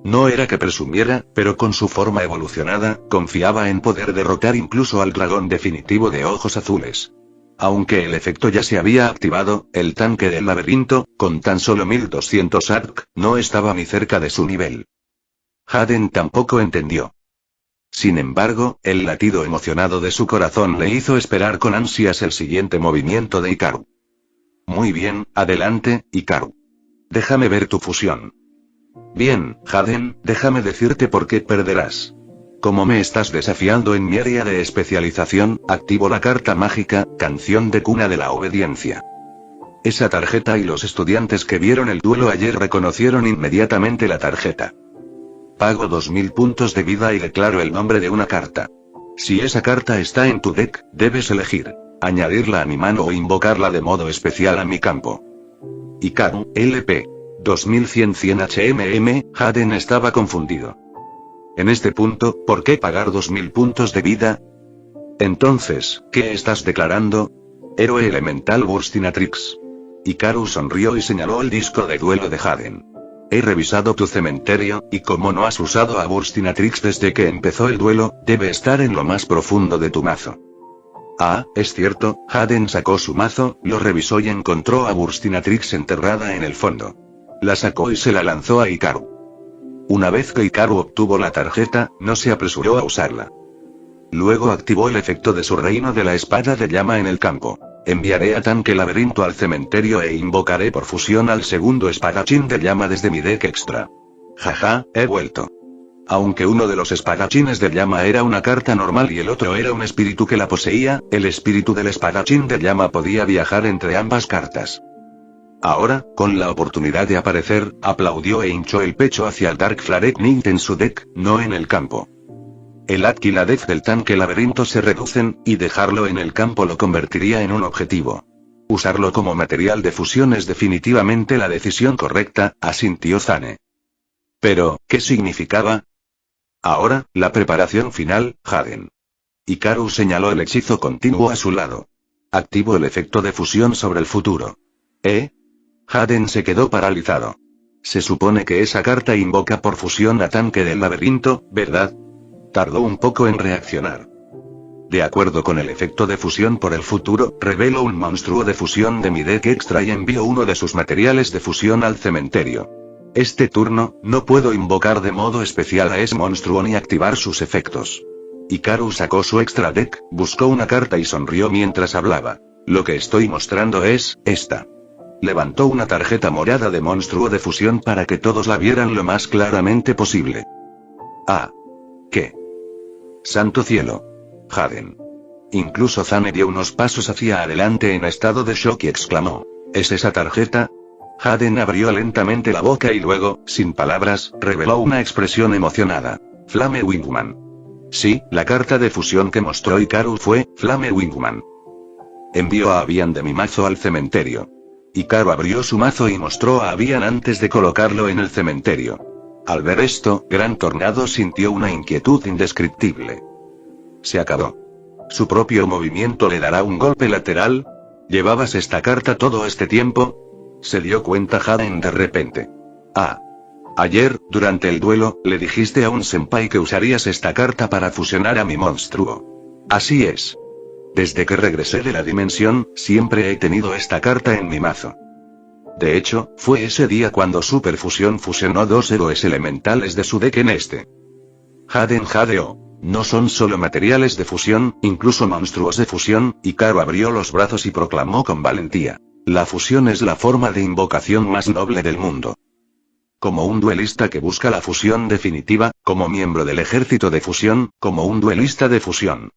No era que presumiera, pero con su forma evolucionada, confiaba en poder derrotar incluso al dragón definitivo de ojos azules. Aunque el efecto ya se había activado, el tanque del laberinto, con tan solo 1200 ATK, no estaba ni cerca de su nivel. Haden tampoco entendió. Sin embargo, el latido emocionado de su corazón le hizo esperar con ansias el siguiente movimiento de Hikaru. Muy bien, adelante, Hikaru. Déjame ver tu fusión. Bien, Haden, déjame decirte por qué perderás. Como me estás desafiando en mi área de especialización, activo la carta mágica, Canción de Cuna de la Obediencia. Esa tarjeta y los estudiantes que vieron el duelo ayer reconocieron inmediatamente la tarjeta. Pago 2000 puntos de vida y declaro el nombre de una carta. Si esa carta está en tu deck, debes elegir, añadirla a mi mano o invocarla de modo especial a mi campo. Hikaru, LP. 2100 HMM, Haden estaba confundido. En este punto, ¿por qué pagar 2000 puntos de vida? Entonces, ¿qué estás declarando? Héroe elemental Burstinatrix. Hikaru sonrió y señaló el disco de duelo de Haden. He revisado tu cementerio, y como no has usado a Burstinatrix desde que empezó el duelo, debe estar en lo más profundo de tu mazo. Ah, es cierto, Haden sacó su mazo, lo revisó y encontró a Burstinatrix enterrada en el fondo. La sacó y se la lanzó a Hikaru. Una vez que Hikaru obtuvo la tarjeta, no se apresuró a usarla. Luego activó el efecto de su reino de la espada de llama en el campo. Enviaré a tanque laberinto al cementerio e invocaré por fusión al segundo espadachín de llama desde mi deck extra. Jaja, he vuelto. Aunque uno de los espadachines de llama era una carta normal y el otro era un espíritu que la poseía, el espíritu del espadachín de llama podía viajar entre ambas cartas. Ahora, con la oportunidad de aparecer, aplaudió e hinchó el pecho hacia el Dark Flare Knight en su deck, no en el campo. El Atk y la Def del tanque laberinto se reducen, y dejarlo en el campo lo convertiría en un objetivo. Usarlo como material de fusión es definitivamente la decisión correcta, asintió Zane. Pero, ¿qué significaba? Ahora, la preparación final, Haden. Hikaru señaló el hechizo continuo a su lado. Activo el efecto de fusión sobre el futuro. Haden se quedó paralizado. Se supone que esa carta invoca por fusión a tanque del laberinto, ¿verdad? Tardó un poco en reaccionar. De acuerdo con el efecto de fusión por el futuro, revelo un monstruo de fusión de mi deck extra y envío uno de sus materiales de fusión al cementerio. Este turno, no puedo invocar de modo especial a ese monstruo ni activar sus efectos. Hikaru sacó su extra deck, buscó una carta y sonrió mientras hablaba. Lo que estoy mostrando es, esta. Levantó una tarjeta morada de monstruo de fusión para que todos la vieran lo más claramente posible. Ah. ¿Qué? Santo cielo. Haden. Incluso Zane dio unos pasos hacia adelante en estado de shock y exclamó. ¿Es esa tarjeta? Haden abrió lentamente la boca y luego, sin palabras, reveló una expresión emocionada. Flame Wingman. Sí, la carta de fusión que mostró Hikaru fue, Flame Wingman. Envió a Avian de mi mazo al cementerio. Hikaru abrió su mazo y mostró a Avian antes de colocarlo en el cementerio. Al ver esto, Gran Tornado sintió una inquietud indescriptible. Se acabó. ¿Su propio movimiento le dará un golpe lateral? ¿Llevabas esta carta todo este tiempo? Se dio cuenta Haden de repente. Ah. Ayer, durante el duelo, le dijiste a un senpai que usarías esta carta para fusionar a mi monstruo. Así es. Desde que regresé de la dimensión, siempre he tenido esta carta en mi mazo. De hecho, fue ese día cuando Superfusión fusionó dos héroes elementales de su deck en este. Haden jadeó. No son solo materiales de fusión, incluso monstruos de fusión. Hikaru abrió los brazos y proclamó con valentía. La fusión es la forma de invocación más noble del mundo. Como un duelista que busca la fusión definitiva, como miembro del ejército de fusión, como un duelista de fusión.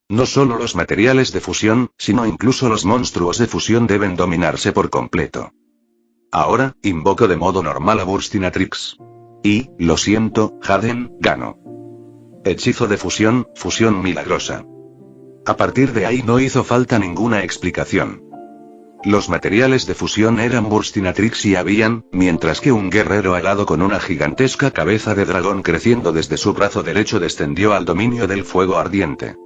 No solo los materiales de fusión, sino incluso los monstruos de fusión deben dominarse por completo. Ahora, invoco de modo normal a Burstinatrix. Y, lo siento, Haden, gano. Hechizo de fusión, fusión milagrosa. A partir de ahí no hizo falta ninguna explicación. Los materiales de fusión eran Burstinatrix y Avian, mientras que un guerrero alado con una gigantesca cabeza de dragón creciendo desde su brazo derecho descendió al dominio del fuego ardiente.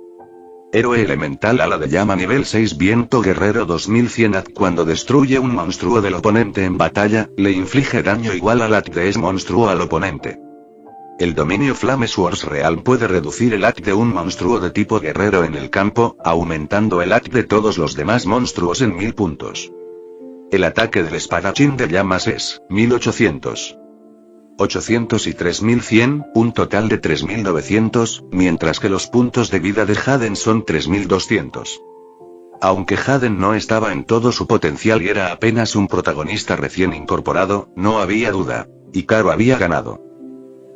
Héroe elemental ala de llama nivel 6 viento guerrero 2100 AD. Cuando destruye un monstruo del oponente en batalla, le inflige daño igual al AD de ese monstruo al oponente. El dominio Flame Swords Real puede reducir el AD de un monstruo de tipo guerrero en el campo, aumentando el AD de todos los demás monstruos en 1000 puntos. El ataque del espadachín de llamas es 1800. 800 y 3100, un total de 3900, mientras que los puntos de vida de Haden son 3200. Aunque Haden no estaba en todo su potencial y era apenas un protagonista recién incorporado, no había duda. Hikaru había ganado.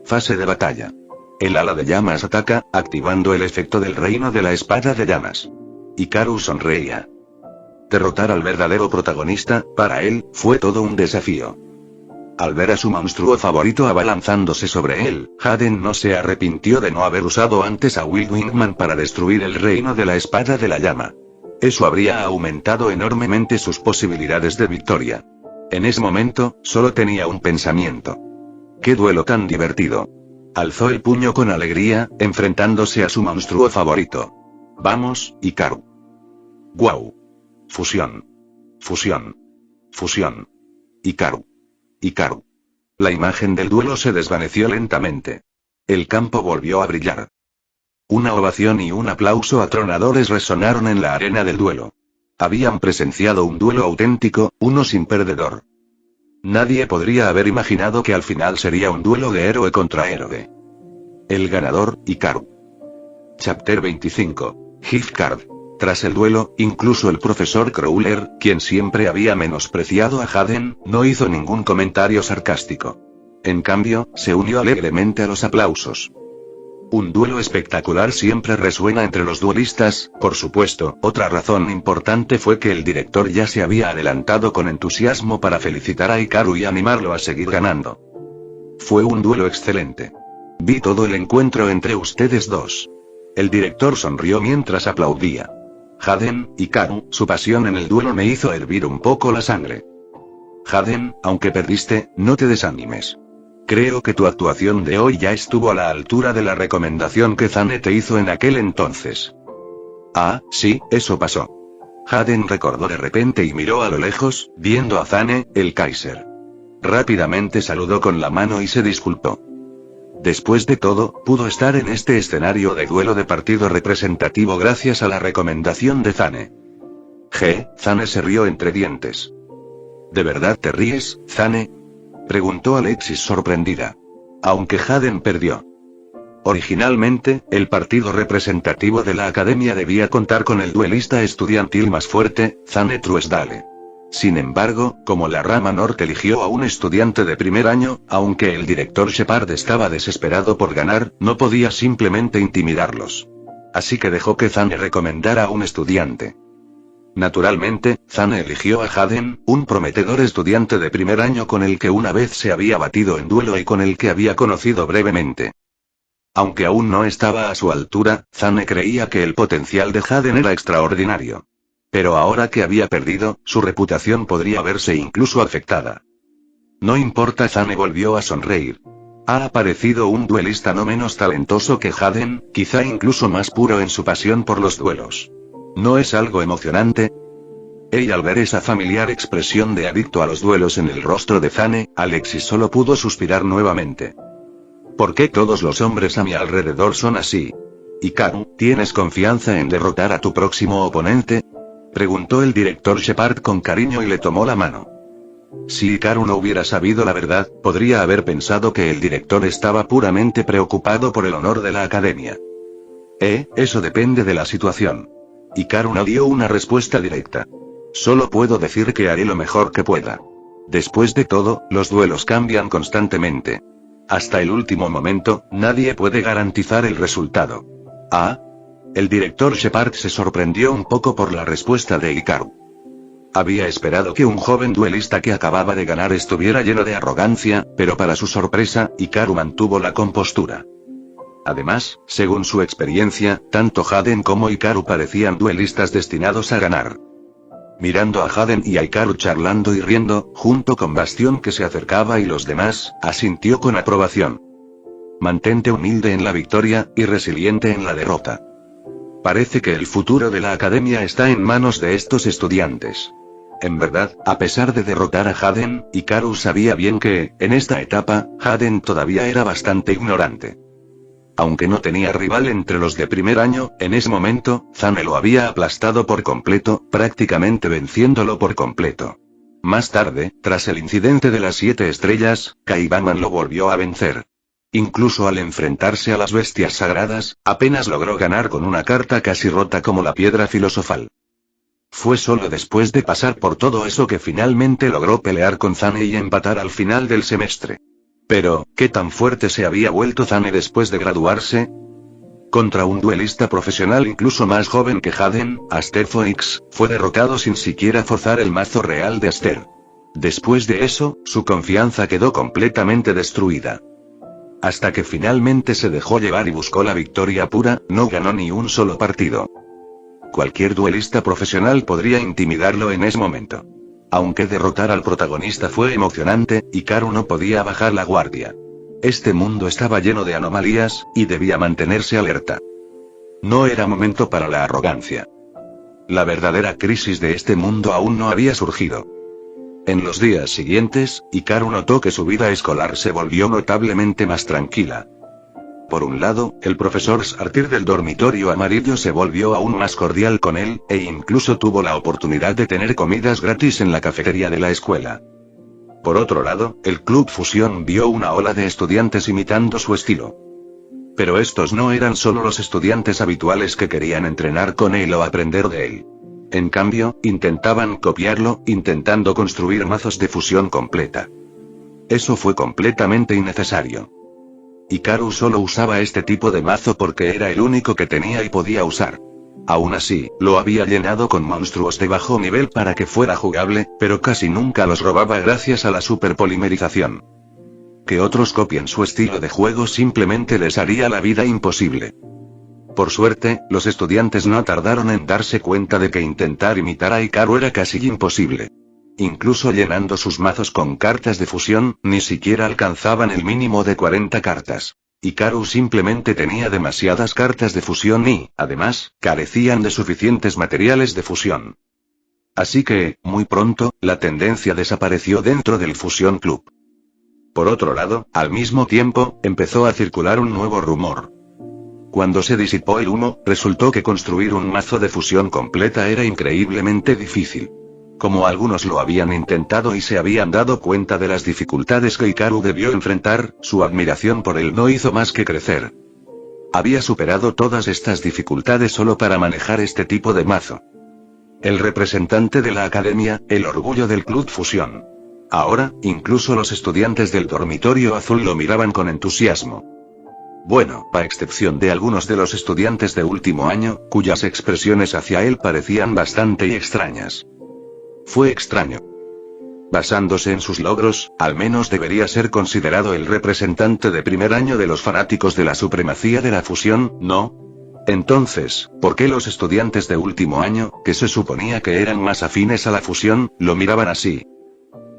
Fase de batalla. El ala de llamas ataca, activando el efecto del reino de la espada de llamas. Hikaru sonreía. Derrotar al verdadero protagonista, para él, fue todo un desafío. Al ver a su monstruo favorito abalanzándose sobre él, Haden no se arrepintió de no haber usado antes a Will Wingman para destruir el reino de la espada de la llama. Eso habría aumentado enormemente sus posibilidades de victoria. En ese momento, solo tenía un pensamiento. ¡Qué duelo tan divertido! Alzó el puño con alegría, enfrentándose a su monstruo favorito. ¡Vamos, Hikaru! ¡Guau! Fusión. Fusión. Fusión. Hikaru. Hikaru. La imagen del duelo se desvaneció lentamente. El campo volvió a brillar. Una ovación y un aplauso atronadores resonaron en la arena del duelo. Habían presenciado un duelo auténtico, uno sin perdedor. Nadie podría haber imaginado que al final sería un duelo de héroe contra héroe. El ganador, Hikaru. Chapter 25. Gift Card. Tras el duelo, incluso el profesor Crowler, quien siempre había menospreciado a Haden, no hizo ningún comentario sarcástico. En cambio, se unió alegremente a los aplausos. Un duelo espectacular siempre resuena entre los duelistas, por supuesto. Otra razón importante fue que el director ya se había adelantado con entusiasmo para felicitar a Hikaru y animarlo a seguir ganando. Fue un duelo excelente. Vi todo el encuentro entre ustedes dos. El director sonrió mientras aplaudía. Haden, Hikaru, su pasión en el duelo me hizo hervir un poco la sangre. Haden, aunque perdiste, no te desanimes. Creo que tu actuación de hoy ya estuvo a la altura de la recomendación que Zane te hizo en aquel entonces. Ah, sí, eso pasó. Haden recordó de repente y miró a lo lejos, viendo a Zane, el Kaiser. Rápidamente saludó con la mano y se disculpó. Después de todo, pudo estar en este escenario de duelo de partido representativo gracias a la recomendación de Zane. Zane se rió entre dientes. ¿De verdad te ríes, Zane? Preguntó Alexis sorprendida. Aunque Haden perdió. Originalmente, el partido representativo de la academia debía contar con el duelista estudiantil más fuerte, Zane Truesdale. Sin embargo, como la rama norte eligió a un estudiante de primer año, aunque el director Shepard estaba desesperado por ganar, no podía simplemente intimidarlos. Así que dejó que Zane recomendara a un estudiante. Naturalmente, Zane eligió a Haden, un prometedor estudiante de primer año con el que una vez se había batido en duelo y con el que había conocido brevemente. Aunque aún no estaba a su altura, Zane creía que el potencial de Haden era extraordinario. Pero ahora que había perdido, su reputación podría verse incluso afectada. No importa, Zane volvió a sonreír. Ha aparecido un duelista no menos talentoso que Haden, quizá incluso más puro en su pasión por los duelos. ¿No es algo emocionante? Al ver esa familiar expresión de adicto a los duelos en el rostro de Zane, Alexis solo pudo suspirar nuevamente. ¿Por qué todos los hombres a mi alrededor son así? Hikaru, ¿tienes confianza en derrotar a tu próximo oponente? Preguntó el director Shepard con cariño y le tomó la mano. Si Hikaru no hubiera sabido la verdad, podría haber pensado que el director estaba puramente preocupado por el honor de la academia. Eso depende de la situación. Hikaru no dio una respuesta directa. Solo puedo decir que haré lo mejor que pueda. Después de todo, los duelos cambian constantemente. Hasta el último momento, nadie puede garantizar el resultado. El director Shepard se sorprendió un poco por la respuesta de Hikaru. Había esperado que un joven duelista que acababa de ganar estuviera lleno de arrogancia, pero para su sorpresa, Hikaru mantuvo la compostura. Además, según su experiencia, tanto Haden como Hikaru parecían duelistas destinados a ganar. Mirando a Haden y a Hikaru charlando y riendo, junto con Bastión que se acercaba y los demás, asintió con aprobación. Mantente humilde en la victoria, y resiliente en la derrota. Parece que el futuro de la academia está en manos de estos estudiantes. En verdad, a pesar de derrotar a Haden, Hikaru sabía bien que, en esta etapa, Haden todavía era bastante ignorante. Aunque no tenía rival entre los de primer año, en ese momento, Zane lo había aplastado por completo, prácticamente venciéndolo por completo. Más tarde, tras el incidente de las 7 estrellas, Kaibaman lo volvió a vencer. Incluso al enfrentarse a las bestias sagradas, apenas logró ganar con una carta casi rota como la piedra filosofal. Fue solo después de pasar por todo eso que finalmente logró pelear con Zane y empatar al final del semestre. Pero, ¿qué tan fuerte se había vuelto Zane después de graduarse? Contra un duelista profesional incluso más joven que Haden, Aster Phoenix, fue derrotado sin siquiera forzar el mazo real de Aster. Después de eso, su confianza quedó completamente destruida. Hasta que finalmente se dejó llevar y buscó la victoria pura, no ganó ni un solo partido. Cualquier duelista profesional podría intimidarlo en ese momento. Aunque derrotar al protagonista fue emocionante, Hikaru no podía bajar la guardia. Este mundo estaba lleno de anomalías, y debía mantenerse alerta. No era momento para la arrogancia. La verdadera crisis de este mundo aún no había surgido. En los días siguientes, Hikaru notó que su vida escolar se volvió notablemente más tranquila. Por un lado, el profesor Sartir del dormitorio amarillo se volvió aún más cordial con él, e incluso tuvo la oportunidad de tener comidas gratis en la cafetería de la escuela. Por otro lado, el Club Fusión vio una ola de estudiantes imitando su estilo. Pero estos no eran solo los estudiantes habituales que querían entrenar con él o aprender de él. En cambio, intentaban copiarlo, intentando construir mazos de fusión completa. Eso fue completamente innecesario. Hikaru solo usaba este tipo de mazo porque era el único que tenía y podía usar. Aún así, lo había llenado con monstruos de bajo nivel para que fuera jugable, pero casi nunca los robaba gracias a la superpolimerización. que otros copien su estilo de juego simplemente les haría la vida imposible. Por suerte, los estudiantes no tardaron en darse cuenta de que intentar imitar a Hikaru era casi imposible. Incluso llenando sus mazos con cartas de fusión, ni siquiera alcanzaban el mínimo de 40 cartas. Hikaru simplemente tenía demasiadas cartas de fusión y, además, carecían de suficientes materiales de fusión. Así que, muy pronto, la tendencia desapareció dentro del Fusion Club. Por otro lado, al mismo tiempo, empezó a circular un nuevo rumor. Cuando se disipó el humo, resultó que construir un mazo de fusión completa era increíblemente difícil. Como algunos lo habían intentado y se habían dado cuenta de las dificultades que Hikaru debió enfrentar, su admiración por él no hizo más que crecer. Había superado todas estas dificultades solo para manejar este tipo de mazo. El representante de la academia, el orgullo del Club Fusión. Ahora, incluso los estudiantes del dormitorio azul lo miraban con entusiasmo. Bueno, a excepción de algunos de los estudiantes de último año, cuyas expresiones hacia él parecían bastante extrañas. Fue extraño. Basándose en sus logros, al menos debería ser considerado el representante de primer año de los fanáticos de la supremacía de la fusión, ¿no? Entonces, ¿por qué los estudiantes de último año, que se suponía que eran más afines a la fusión, lo miraban así?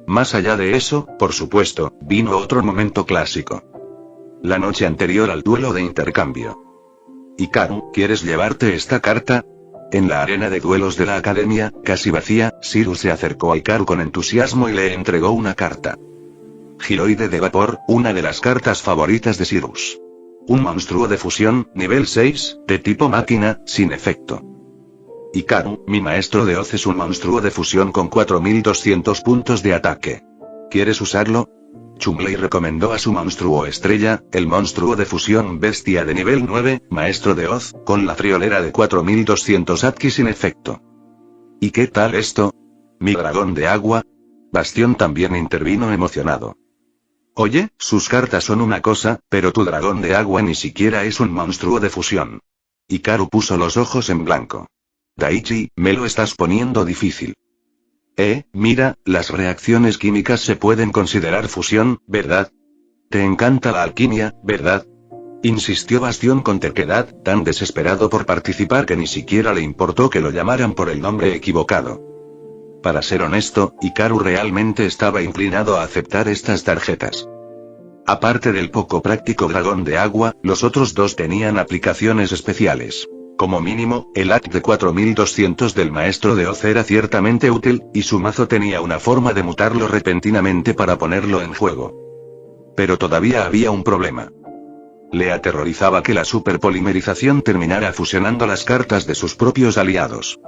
Más allá de eso, por supuesto, vino otro momento clásico. La noche anterior al duelo de intercambio. Hikaru, ¿quieres llevarte esta carta? En la arena de duelos de la academia, casi vacía, Shirou se acercó a Hikaru con entusiasmo y le entregó una carta. Giroide de vapor, una de las cartas favoritas de Shirou. Un monstruo de fusión, nivel 6, de tipo máquina, sin efecto. Hikaru, mi maestro de Oz es un monstruo de fusión con 4200 puntos de ataque. ¿Quieres usarlo? Chumley recomendó a su monstruo estrella, el monstruo de fusión bestia de nivel 9, maestro de Oz, con la friolera de 4200 Atki sin efecto. ¿Y qué tal esto? ¿Mi dragón de agua? Bastión también intervino emocionado. Oye, sus cartas son una cosa, pero tu dragón de agua ni siquiera es un monstruo de fusión. Hikaru puso los ojos en blanco. Daichi, me lo estás poniendo difícil. Mira, las reacciones químicas se pueden considerar fusión, ¿verdad? Te encanta la alquimia, ¿verdad? Insistió Bastión con terquedad, tan desesperado por participar que ni siquiera le importó que lo llamaran por el nombre equivocado. Para ser honesto, Hikaru realmente estaba inclinado a aceptar estas tarjetas. Aparte del poco práctico dragón de agua, los otros dos tenían aplicaciones especiales. Como mínimo, el AT de 4200 del maestro de Oz era ciertamente útil, y su mazo tenía una forma de mutarlo repentinamente para ponerlo en juego. Pero todavía había un problema. Le aterrorizaba que la superpolimerización terminara fusionando las cartas de sus propios aliados.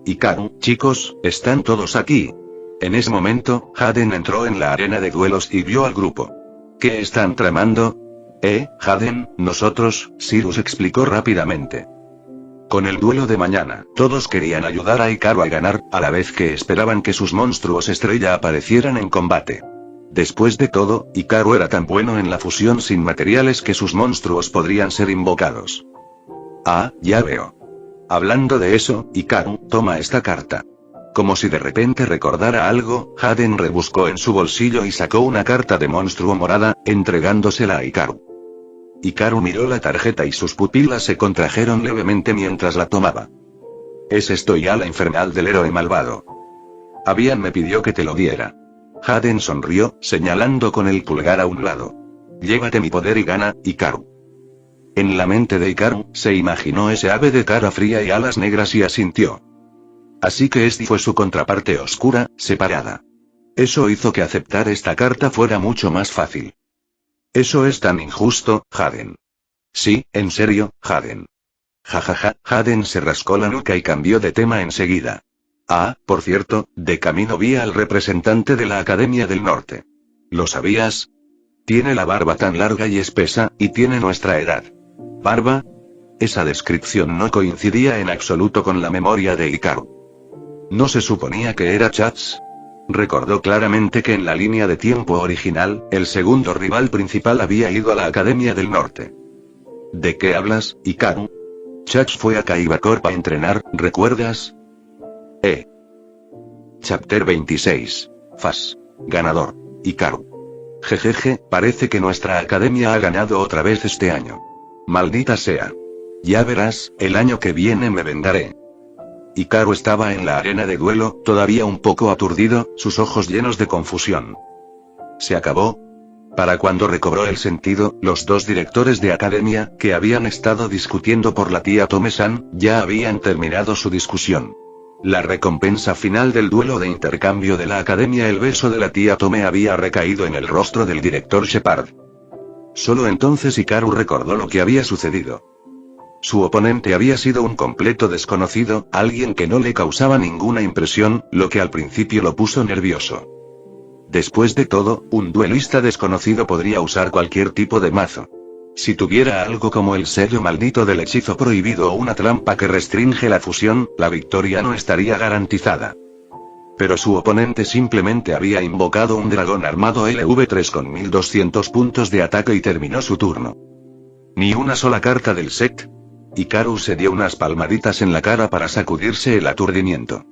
Hikaru, chicos, ¿están todos aquí? En ese momento, Haden entró en la arena de duelos y vio al grupo. ¿Qué están tramando? Haden, nosotros, Shirou explicó rápidamente. Con el duelo de mañana, todos querían ayudar a Hikaru a ganar, a la vez que esperaban que sus monstruos estrella aparecieran en combate. Después de todo, Hikaru era tan bueno en la fusión sin materiales que sus monstruos podrían ser invocados. Ya veo. Hablando de eso, Hikaru, toma esta carta. Como si de repente recordara algo, Haden rebuscó en su bolsillo y sacó una carta de monstruo morada, entregándosela a Hikaru. Hikaru miró la tarjeta y sus pupilas se contrajeron levemente mientras la tomaba. ¿Es esto ya la infernal del héroe malvado? Abian me pidió que te lo diera. Haden sonrió, señalando con el pulgar a un lado. Llévate mi poder y gana, Hikaru. En la mente de Hikaru, se imaginó ese ave de cara fría y alas negras y asintió. Así que esta fue su contraparte oscura, separada. Eso hizo que aceptar esta carta fuera mucho más fácil. Eso es tan injusto, Haden. Sí, en serio, Haden. Jajaja, Haden se rascó la nuca y cambió de tema enseguida. Por cierto, de camino vi al representante de la Academia del Norte. ¿Lo sabías? Tiene la barba tan larga y espesa, y tiene nuestra edad. ¿Barba? Esa descripción no coincidía en absoluto con la memoria de Hikaru. ¿No se suponía que era Chats? Recordó claramente que en la línea de tiempo original, el segundo rival principal había ido a la Academia del Norte. ¿De qué hablas, Hikaru? Chats fue a Kaibacorp a entrenar, ¿recuerdas? Chapter 26. Fas. Ganador. Hikaru. Jejeje, parece que nuestra academia ha ganado otra vez este año. Maldita sea. Ya verás, el año que viene me vengaré. Hikaru estaba en la arena de duelo, todavía un poco aturdido, sus ojos llenos de confusión. ¿Se acabó? Para cuando recobró el sentido, los dos directores de academia, que habían estado discutiendo por la tía Tome-san, ya habían terminado su discusión. La recompensa final del duelo de intercambio de la academia, el beso de la tía Tome, había recaído en el rostro del director Shepard. Solo entonces Hikaru recordó lo que había sucedido. Su oponente había sido un completo desconocido, alguien que no le causaba ninguna impresión, lo que al principio lo puso nervioso. Después de todo, un duelista desconocido podría usar cualquier tipo de mazo. Si tuviera algo como el sello maldito del hechizo prohibido o una trampa que restringe la fusión, la victoria no estaría garantizada. Pero su oponente simplemente había invocado un dragón armado LV3 con 1200 puntos de ataque y terminó su turno. Ni una sola carta del set. Hikaru se dio unas palmaditas en la cara para sacudirse el aturdimiento.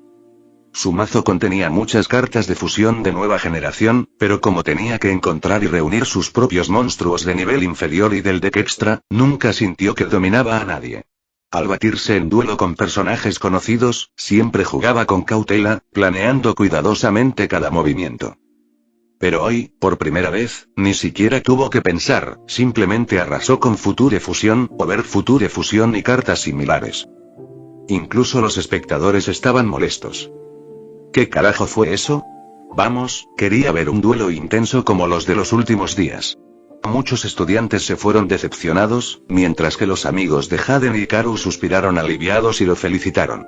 Su mazo contenía muchas cartas de fusión de nueva generación, pero como tenía que encontrar y reunir sus propios monstruos de nivel inferior y del deck extra, nunca sintió que dominaba a nadie. Al batirse en duelo con personajes conocidos, siempre jugaba con cautela, planeando cuidadosamente cada movimiento. Pero hoy, por primera vez, ni siquiera tuvo que pensar, simplemente arrasó con Future Fusion, Over Future Fusion y cartas similares. Incluso los espectadores estaban molestos. ¿Qué carajo fue eso? Vamos, quería ver un duelo intenso como los de los últimos días. Muchos estudiantes se fueron decepcionados, mientras que los amigos de Haden y Hikaru suspiraron aliviados y lo felicitaron.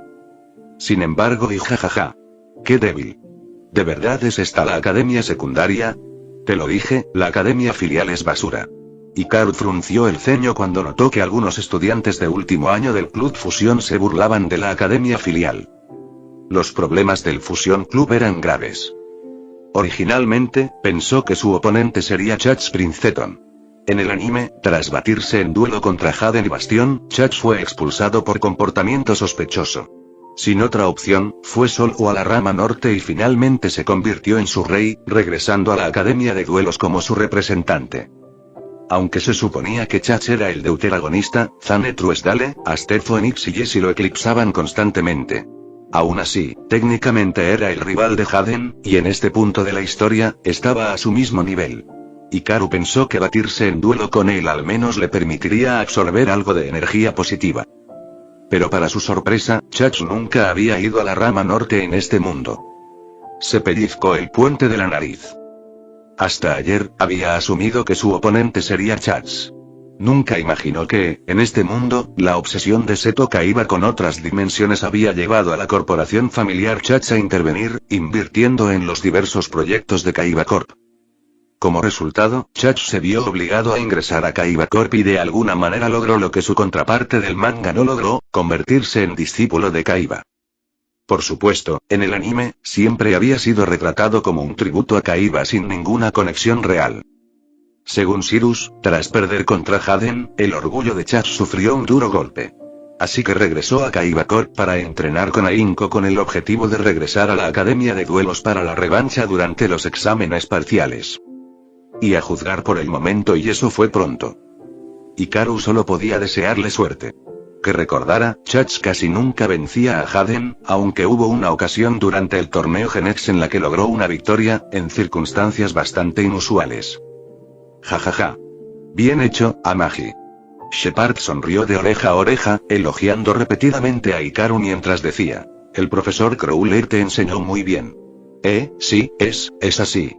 Sin embargo, y jajaja. ¡Qué débil! ¿De verdad es esta la academia secundaria? Te lo dije, la academia filial es basura. Hikaru frunció el ceño cuando notó que algunos estudiantes de último año del Club Fusión se burlaban de la academia filial. Los problemas del Fusion Club eran graves. Originalmente, pensó que su oponente sería Chach Princeton. En el anime, tras batirse en duelo contra Haden y Bastión, Chach fue expulsado por comportamiento sospechoso. Sin otra opción, fue solo a la rama norte y finalmente se convirtió en su rey, regresando a la academia de duelos como su representante. Aunque se suponía que Chach era el deuteragonista, Zane Truesdale, Aster Phoenix y Jessie lo eclipsaban constantemente. Aún así, técnicamente era el rival de Haden, y en este punto de la historia, estaba a su mismo nivel. Hikaru pensó que batirse en duelo con él al menos le permitiría absorber algo de energía positiva. Pero para su sorpresa, Chach nunca había ido a la rama norte en este mundo. Se pellizcó el puente de la nariz. Hasta ayer, había asumido que su oponente sería Chach. Nunca imaginó que, en este mundo, la obsesión de Seto Kaiba con otras dimensiones había llevado a la corporación familiar Chach a intervenir, invirtiendo en los diversos proyectos de Kaiba Corp. Como resultado, Chach se vio obligado a ingresar a Kaiba Corp y de alguna manera logró lo que su contraparte del manga no logró, convertirse en discípulo de Kaiba. Por supuesto, en el anime, siempre había sido retratado como un tributo a Kaiba sin ninguna conexión real. Según Sirius, tras perder contra Haden, el orgullo de Chach sufrió un duro golpe. Así que regresó a Kaiba Corp para entrenar con Ainko con el objetivo de regresar a la academia de duelos para la revancha durante los exámenes parciales. Y a juzgar por el momento, y eso fue pronto. Hikaru solo podía desearle suerte. Que recordara, Chach casi nunca vencía a Haden, aunque hubo una ocasión durante el torneo Genex en la que logró una victoria, en circunstancias bastante inusuales. Jajaja. Bien hecho, Amagi. Shepard sonrió de oreja a oreja, elogiando repetidamente a Hikaru mientras decía: el profesor Crowler te enseñó muy bien. Sí, es así.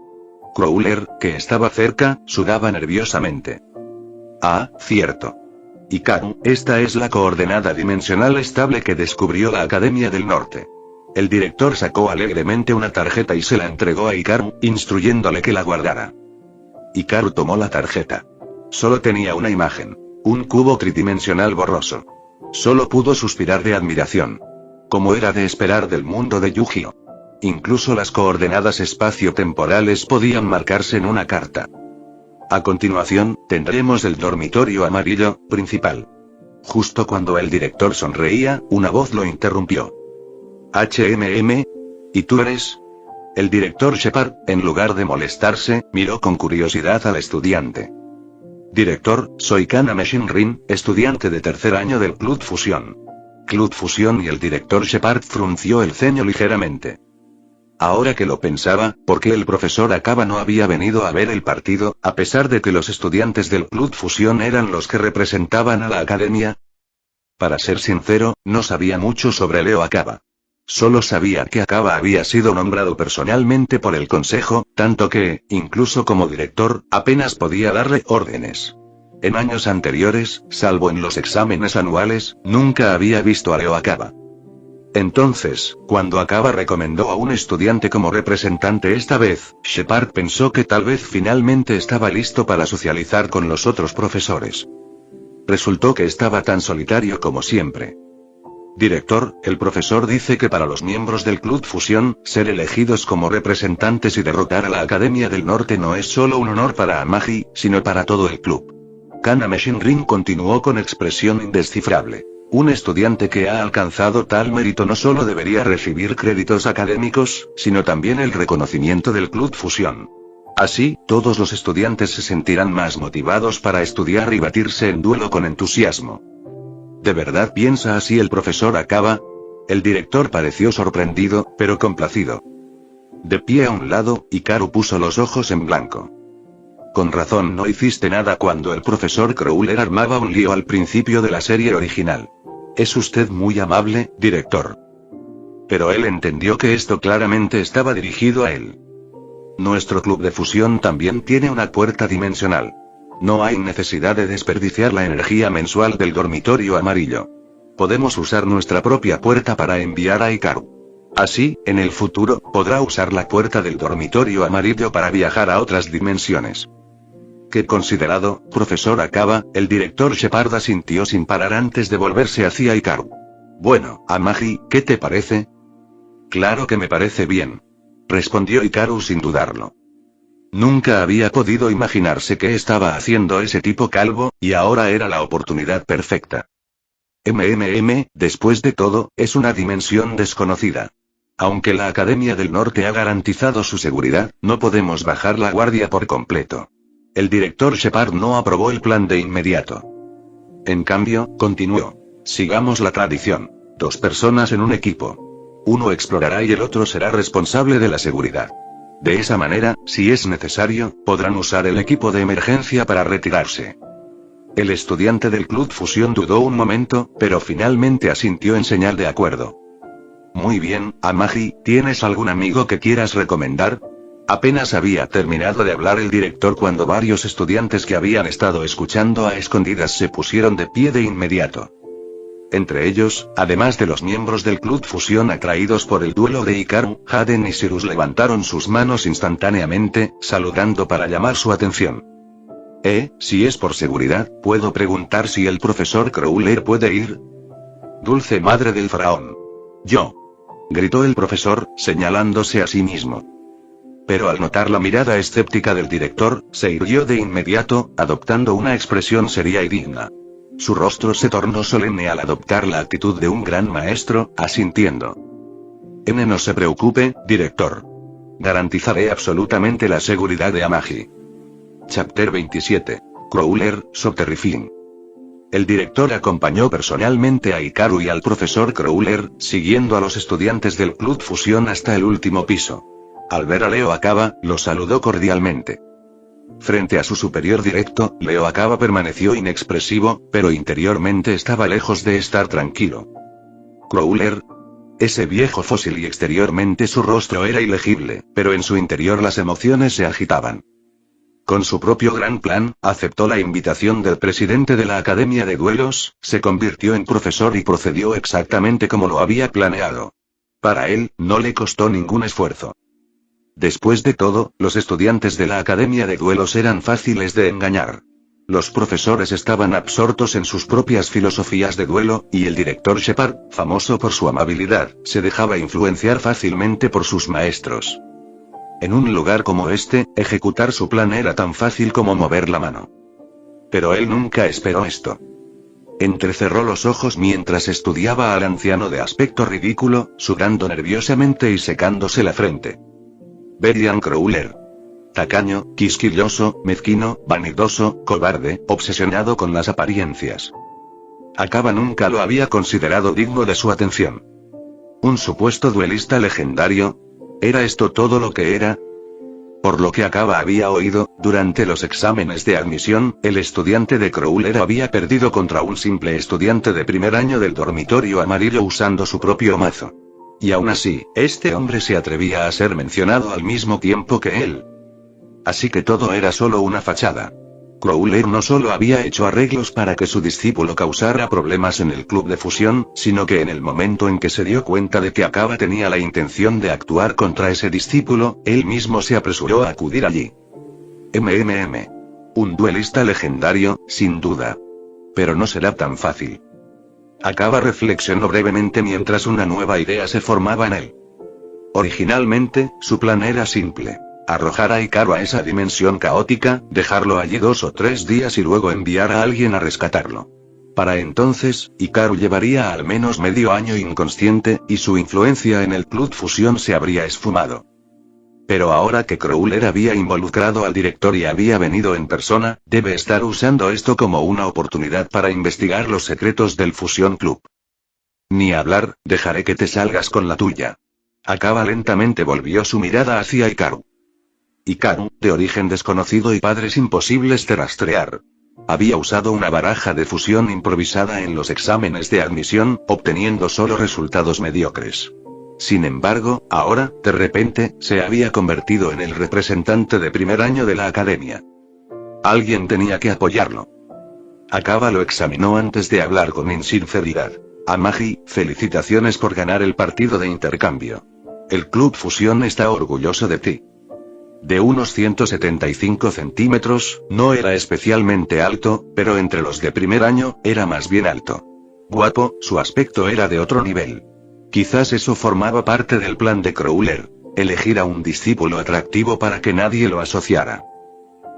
Crowler, que estaba cerca, sudaba nerviosamente. Ah, cierto. Hikaru, esta es la coordenada dimensional estable que descubrió la Academia del Norte. El director sacó alegremente una tarjeta y se la entregó a Hikaru, instruyéndole que la guardara. Hikaru tomó la tarjeta. Solo tenía una imagen. Un cubo tridimensional borroso. Solo pudo suspirar de admiración. Como era de esperar del mundo de Yu-Gi-Oh! Incluso las coordenadas espacio-temporales podían marcarse en una carta. A continuación, tendremos el dormitorio amarillo, principal. Justo cuando el director sonreía, una voz lo interrumpió. ¿Y tú eres? El director Shepard, en lugar de molestarse, miró con curiosidad al estudiante. Director, soy Kaname Shinrin, estudiante de tercer año del Club Fusión. Club Fusión. Y el director Shepard frunció el ceño ligeramente. Ahora que lo pensaba, ¿por qué el profesor Akaba no había venido a ver el partido, a pesar de que los estudiantes del Club Fusión eran los que representaban a la academia? Para ser sincero, no sabía mucho sobre Leo Akaba. Solo sabía que Akaba había sido nombrado personalmente por el consejo, tanto que, incluso como director, apenas podía darle órdenes. En años anteriores, salvo en los exámenes anuales, nunca había visto a Leo Akaba. Entonces, cuando Akaba recomendó a un estudiante como representante esta vez, Shepard pensó que tal vez finalmente estaba listo para socializar con los otros profesores. Resultó que estaba tan solitario como siempre. Director, el profesor dice que para los miembros del Club Fusión, ser elegidos como representantes y derrotar a la Academia del Norte no es solo un honor para Amagi, sino para todo el club. Kaname Shinrin continuó con expresión indescifrable. Un estudiante que ha alcanzado tal mérito no solo debería recibir créditos académicos, sino también el reconocimiento del Club Fusión. Así, todos los estudiantes se sentirán más motivados para estudiar y batirse en duelo con entusiasmo. ¿De verdad piensa así el profesor Akaba? El director pareció sorprendido, pero complacido. De pie a un lado, Hikaru puso los ojos en blanco. Con razón no hiciste nada cuando el profesor Crowler armaba un lío al principio de la serie original. Es usted muy amable, director. Pero él entendió que esto claramente estaba dirigido a él. Nuestro club de fusión también tiene una puerta dimensional. No hay necesidad de desperdiciar la energía mensual del dormitorio amarillo. Podemos usar nuestra propia puerta para enviar a Hikaru. Así, en el futuro, podrá usar la puerta del dormitorio amarillo para viajar a otras dimensiones. Qué considerado, profesor Akaba. El director Shepard asintió sin parar antes de volverse hacia Hikaru. Bueno, Amagi, ¿qué te parece? Claro que me parece bien. Respondió Hikaru sin dudarlo. Nunca había podido imaginarse qué estaba haciendo ese tipo calvo, y ahora era la oportunidad perfecta. Después de todo, es una dimensión desconocida. Aunque la Academia del Norte ha garantizado su seguridad, no podemos bajar la guardia por completo. El director Shepard no aprobó el plan de inmediato. En cambio, continuó. Sigamos la tradición. 2 personas en un equipo. Uno explorará y el otro será responsable de la seguridad. De esa manera, si es necesario, podrán usar el equipo de emergencia para retirarse. El estudiante del Club Fusión dudó un momento, pero finalmente asintió en señal de acuerdo. Muy bien, Amagi, ¿tienes algún amigo que quieras recomendar? Apenas había terminado de hablar el director cuando varios estudiantes que habían estado escuchando a escondidas se pusieron de pie de inmediato. Entre ellos, además de los miembros del Club Fusión atraídos por el duelo de Hikaru, Haden y Sirus levantaron sus manos instantáneamente, saludando para llamar su atención. Si es por seguridad, ¿puedo preguntar si el profesor Crowler puede ir? Dulce madre del faraón. Yo. Gritó el profesor, señalándose a sí mismo. Pero al notar la mirada escéptica del director, se irguió de inmediato, adoptando una expresión seria y digna. Su rostro se tornó solemne al adoptar la actitud de un gran maestro, asintiendo. No se preocupe, director. Garantizaré absolutamente la seguridad de Amagi. Chapter 27. Crowler, so terrifying. El director acompañó personalmente a Hikaru y al profesor Crowler, siguiendo a los estudiantes del Club Fusión hasta el último piso. Al ver a Leo Akaba, lo saludó cordialmente. Frente a su superior directo, Leo Akaba permaneció inexpresivo, pero interiormente estaba lejos de estar tranquilo. Crowler. Ese viejo fósil y exteriormente su rostro era ilegible, pero en su interior las emociones se agitaban. Con su propio gran plan, aceptó la invitación del presidente de la Academia de Duelos, se convirtió en profesor y procedió exactamente como lo había planeado. Para él, no le costó ningún esfuerzo. Después de todo, los estudiantes de la Academia de Duelos eran fáciles de engañar. Los profesores estaban absortos en sus propias filosofías de duelo, y el director Shepard, famoso por su amabilidad, se dejaba influenciar fácilmente por sus maestros. En un lugar como este, ejecutar su plan era tan fácil como mover la mano. Pero él nunca esperó esto. Entrecerró los ojos mientras estudiaba al anciano de aspecto ridículo, sudando nerviosamente y secándose la frente. Bellian Cruller. Tacaño, quisquilloso, mezquino, vanidoso, cobarde, obsesionado con las apariencias. Akaba nunca lo había considerado digno de su atención. ¿Un supuesto duelista legendario? ¿Era esto todo lo que era? Por lo que Akaba había oído, durante los exámenes de admisión, el estudiante de Cruller había perdido contra un simple estudiante de primer año del dormitorio amarillo usando su propio mazo. Y aún así, este hombre se atrevía a ser mencionado al mismo tiempo que él. Así que todo era solo una fachada. Cruller no solo había hecho arreglos para que su discípulo causara problemas en el club de fusión, sino que en el momento en que se dio cuenta de que Akaba tenía la intención de actuar contra ese discípulo, él mismo se apresuró a acudir allí. Un duelista legendario, sin duda. Pero no será tan fácil. Akaba reflexionó brevemente mientras una nueva idea se formaba en él. Originalmente, su plan era simple. Arrojar a Hikaru a esa dimensión caótica, dejarlo allí 2 o 3 días y luego enviar a alguien a rescatarlo. Para entonces, Hikaru llevaría al menos medio año inconsciente, y su influencia en el Club Fusión se habría esfumado. Pero ahora que Cruller había involucrado al director y había venido en persona, debe estar usando esto como una oportunidad para investigar los secretos del Fusión Club. Ni hablar, dejaré que te salgas con la tuya. Akaba lentamente volvió su mirada hacia Hikaru. Hikaru, de origen desconocido y padres imposibles de rastrear. Había usado una baraja de fusión improvisada en los exámenes de admisión, obteniendo solo resultados mediocres. Sin embargo, ahora, de repente, se había convertido en el representante de primer año de la academia. Alguien tenía que apoyarlo. Akaba lo examinó antes de hablar con sinceridad. Amagi, felicitaciones por ganar el partido de intercambio. El Club Fusión está orgulloso de ti. De unos 175 centímetros, no era especialmente alto, pero entre los de primer año, era más bien alto. Guapo, su aspecto era de otro nivel. Quizás eso formaba parte del plan de Cruller, elegir a un discípulo atractivo para que nadie lo asociara.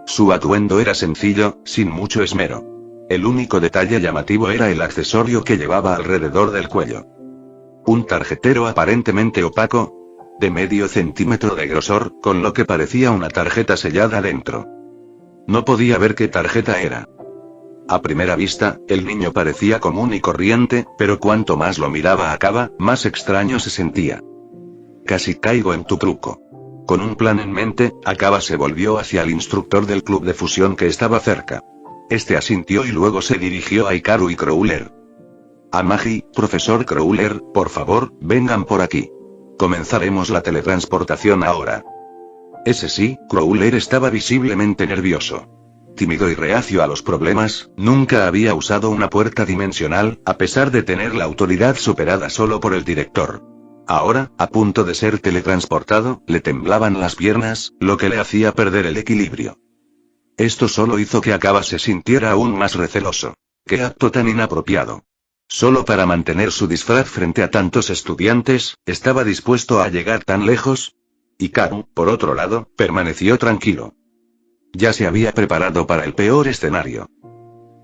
Su atuendo era sencillo, sin mucho esmero. El único detalle llamativo era el accesorio que llevaba alrededor del cuello. Un tarjetero aparentemente opaco, de medio centímetro de grosor, con lo que parecía una tarjeta sellada dentro. No podía ver qué tarjeta era. A primera vista, el niño parecía común y corriente, pero cuanto más lo miraba a Akaba, más extraño se sentía. Casi caigo en tu truco. Con un plan en mente, Akaba se volvió hacia el instructor del club de fusión que estaba cerca. Este asintió y luego se dirigió a Hikaru y Cruller. Amagi, profesor Cruller, por favor, vengan por aquí. Comenzaremos la teletransportación ahora. Ese sí, Cruller estaba visiblemente nervioso. Tímido y reacio a los problemas, nunca había usado una puerta dimensional, a pesar de tener la autoridad superada solo por el director. Ahora, a punto de ser teletransportado, le temblaban las piernas, lo que le hacía perder el equilibrio. Esto solo hizo que Akaba se sintiera aún más receloso. ¡Qué acto tan inapropiado! Solo para mantener su disfraz frente a tantos estudiantes, ¿estaba dispuesto a llegar tan lejos? Hikaru, por otro lado, permaneció tranquilo. Ya se había preparado para el peor escenario.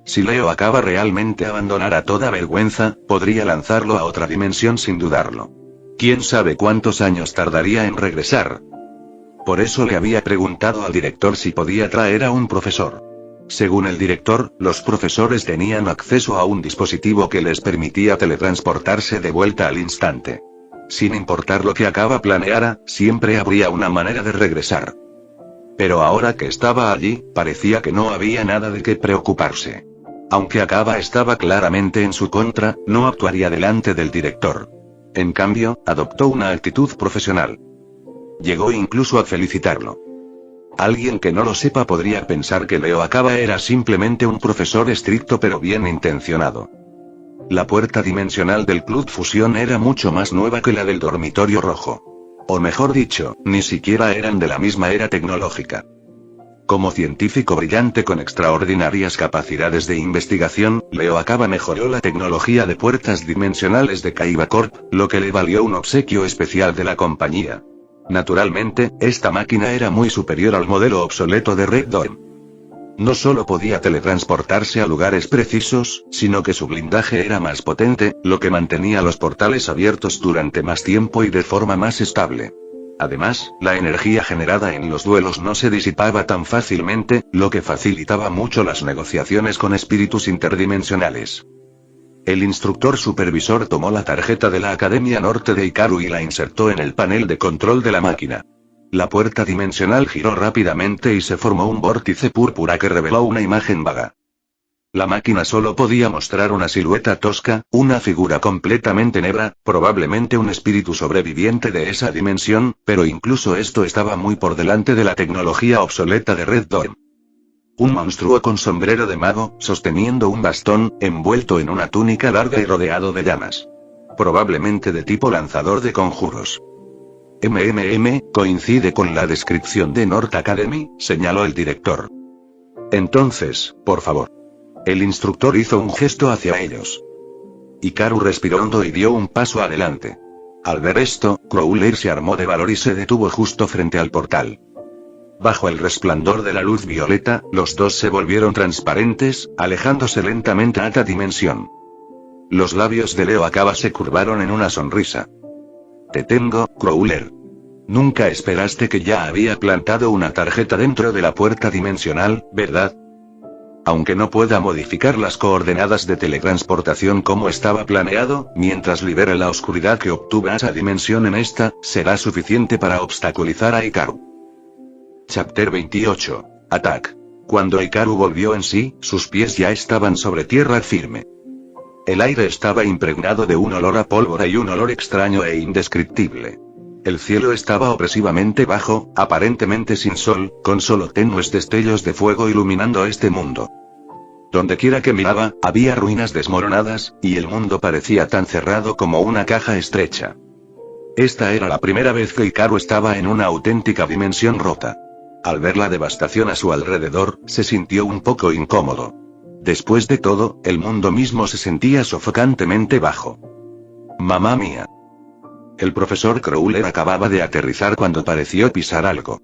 Si Leo Akaba realmente abandonara toda vergüenza, podría lanzarlo a otra dimensión sin dudarlo. ¿Quién sabe cuántos años tardaría en regresar? Por eso le había preguntado al director si podía traer a un profesor. Según el director, los profesores tenían acceso a un dispositivo que les permitía teletransportarse de vuelta al instante. Sin importar lo que Akaba planeara, siempre habría una manera de regresar. Pero ahora que estaba allí, parecía que no había nada de qué preocuparse. Aunque Akaba estaba claramente en su contra, no actuaría delante del director. En cambio, adoptó una actitud profesional. Llegó incluso a felicitarlo. Alguien que no lo sepa podría pensar que Leo Akaba era simplemente un profesor estricto pero bien intencionado. La puerta dimensional del Club Fusión era mucho más nueva que la del dormitorio rojo. O mejor dicho, ni siquiera eran de la misma era tecnológica. Como científico brillante con extraordinarias capacidades de investigación, Leo Akaba mejoró la tecnología de puertas dimensionales de Kaiba Corp, lo que le valió un obsequio especial de la compañía. Naturalmente, esta máquina era muy superior al modelo obsoleto de Red Dawn. No solo podía teletransportarse a lugares precisos, sino que su blindaje era más potente, lo que mantenía los portales abiertos durante más tiempo y de forma más estable. Además, la energía generada en los duelos no se disipaba tan fácilmente, lo que facilitaba mucho las negociaciones con espíritus interdimensionales. El instructor supervisor tomó la tarjeta de la Academia Norte de Hikaru y la insertó en el panel de control de la máquina. La puerta dimensional giró rápidamente y se formó un vórtice púrpura que reveló una imagen vaga. La máquina solo podía mostrar una silueta tosca, una figura completamente negra, probablemente un espíritu sobreviviente de esa dimensión, pero incluso esto estaba muy por delante de la tecnología obsoleta de Red Dawn. Un monstruo con sombrero de mago, sosteniendo un bastón, envuelto en una túnica larga y rodeado de llamas. Probablemente de tipo lanzador de conjuros. Coincide con la descripción de North Academy, señaló el director. Entonces, por favor. El instructor hizo un gesto hacia ellos. Hikaru respiró hondo y dio un paso adelante. Al ver esto, Crowler se armó de valor y se detuvo justo frente al portal. Bajo el resplandor de la luz violeta, los dos se volvieron transparentes, alejándose lentamente a otra dimensión. Los labios de Leo Acaba se curvaron en una sonrisa. Te tengo, Crowler. Nunca esperaste que ya había plantado una tarjeta dentro de la puerta dimensional, ¿verdad? Aunque no pueda modificar las coordenadas de teletransportación como estaba planeado, mientras libere la oscuridad que obtuve a esa dimensión en esta, será suficiente para obstaculizar a Hikaru. Chapter 28. Attack. Cuando Hikaru volvió en sí, sus pies ya estaban sobre tierra firme. El aire estaba impregnado de un olor a pólvora y un olor extraño e indescriptible. El cielo estaba opresivamente bajo, aparentemente sin sol, con solo tenues destellos de fuego iluminando este mundo. Dondequiera que miraba, había ruinas desmoronadas, y el mundo parecía tan cerrado como una caja estrecha. Esta era la primera vez que Hikaru estaba en una auténtica dimensión rota. Al ver la devastación a su alrededor, se sintió un poco incómodo. Después de todo, el mundo mismo se sentía sofocantemente bajo. ¡Mamá mía! El profesor Crowler acababa de aterrizar cuando pareció pisar algo.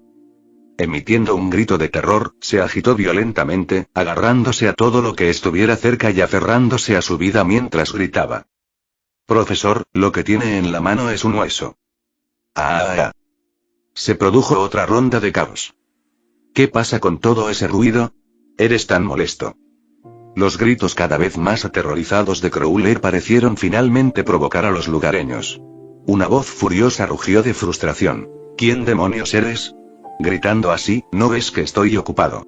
Emitiendo un grito de terror, se agitó violentamente, agarrándose a todo lo que estuviera cerca y aferrándose a su vida mientras gritaba. Profesor, lo que tiene en la mano es un hueso. ¡Ah! Se produjo otra ronda de caos. ¿Qué pasa con todo ese ruido? Eres tan molesto. Los gritos cada vez más aterrorizados de Crowler parecieron finalmente provocar a los lugareños. Una voz furiosa rugió de frustración. ¿Quién demonios eres? Gritando así, ¿no ves que estoy ocupado?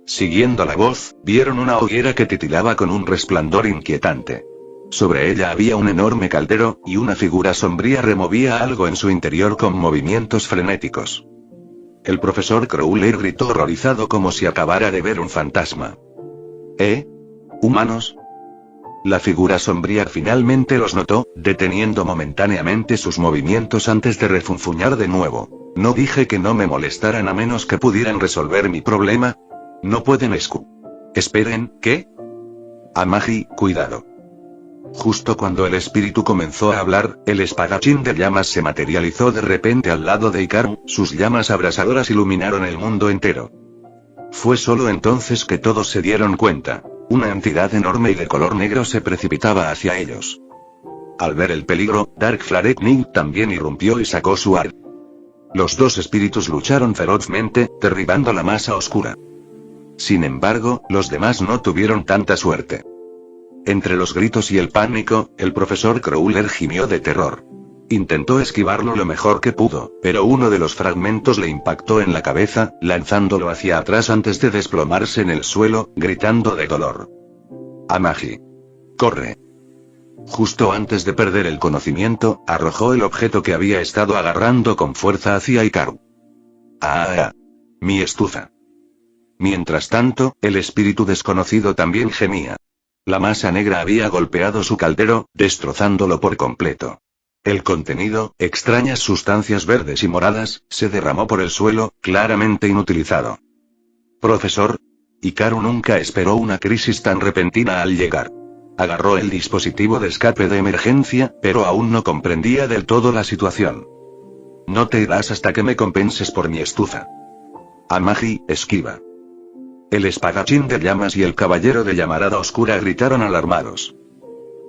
Siguiendo la voz, vieron una hoguera que titilaba con un resplandor inquietante. Sobre ella había un enorme caldero, y una figura sombría removía algo en su interior con movimientos frenéticos. El profesor Crowler gritó horrorizado como si acabara de ver un fantasma. ¿Humanos? La figura sombría finalmente los notó, deteniendo momentáneamente sus movimientos antes de refunfuñar de nuevo. ¿No dije que no me molestaran a menos que pudieran resolver mi problema? No pueden Esperen, ¿qué? Amagi, cuidado. Justo cuando el espíritu comenzó a hablar, el espadachín de llamas se materializó de repente al lado de Hikaru, sus llamas abrasadoras iluminaron el mundo entero. Fue solo entonces que todos se dieron cuenta. Una entidad enorme y de color negro se precipitaba hacia ellos. Al ver el peligro, Dark Flaretnik también irrumpió y sacó su arma. Los dos espíritus lucharon ferozmente, derribando la masa oscura. Sin embargo, los demás no tuvieron tanta suerte. Entre los gritos y el pánico, el profesor Crowler gimió de terror. Intentó esquivarlo lo mejor que pudo, pero uno de los fragmentos le impactó en la cabeza, lanzándolo hacia atrás antes de desplomarse en el suelo, gritando de dolor. Amagi. ¡Corre! Justo antes de perder el conocimiento, arrojó el objeto que había estado agarrando con fuerza hacia Hikaru. ¡Ah! ¡Mi estufa! Mientras tanto, el espíritu desconocido también gemía. La masa negra había golpeado su caldero, destrozándolo por completo. El contenido, extrañas sustancias verdes y moradas, se derramó por el suelo, claramente inutilizado. Profesor. Hikaru nunca esperó una crisis tan repentina al llegar. Agarró el dispositivo de escape de emergencia, pero aún no comprendía del todo la situación. No te irás hasta que me compenses por mi estufa. Amagi, esquiva. El espadachín de llamas y el caballero de llamarada oscura gritaron alarmados.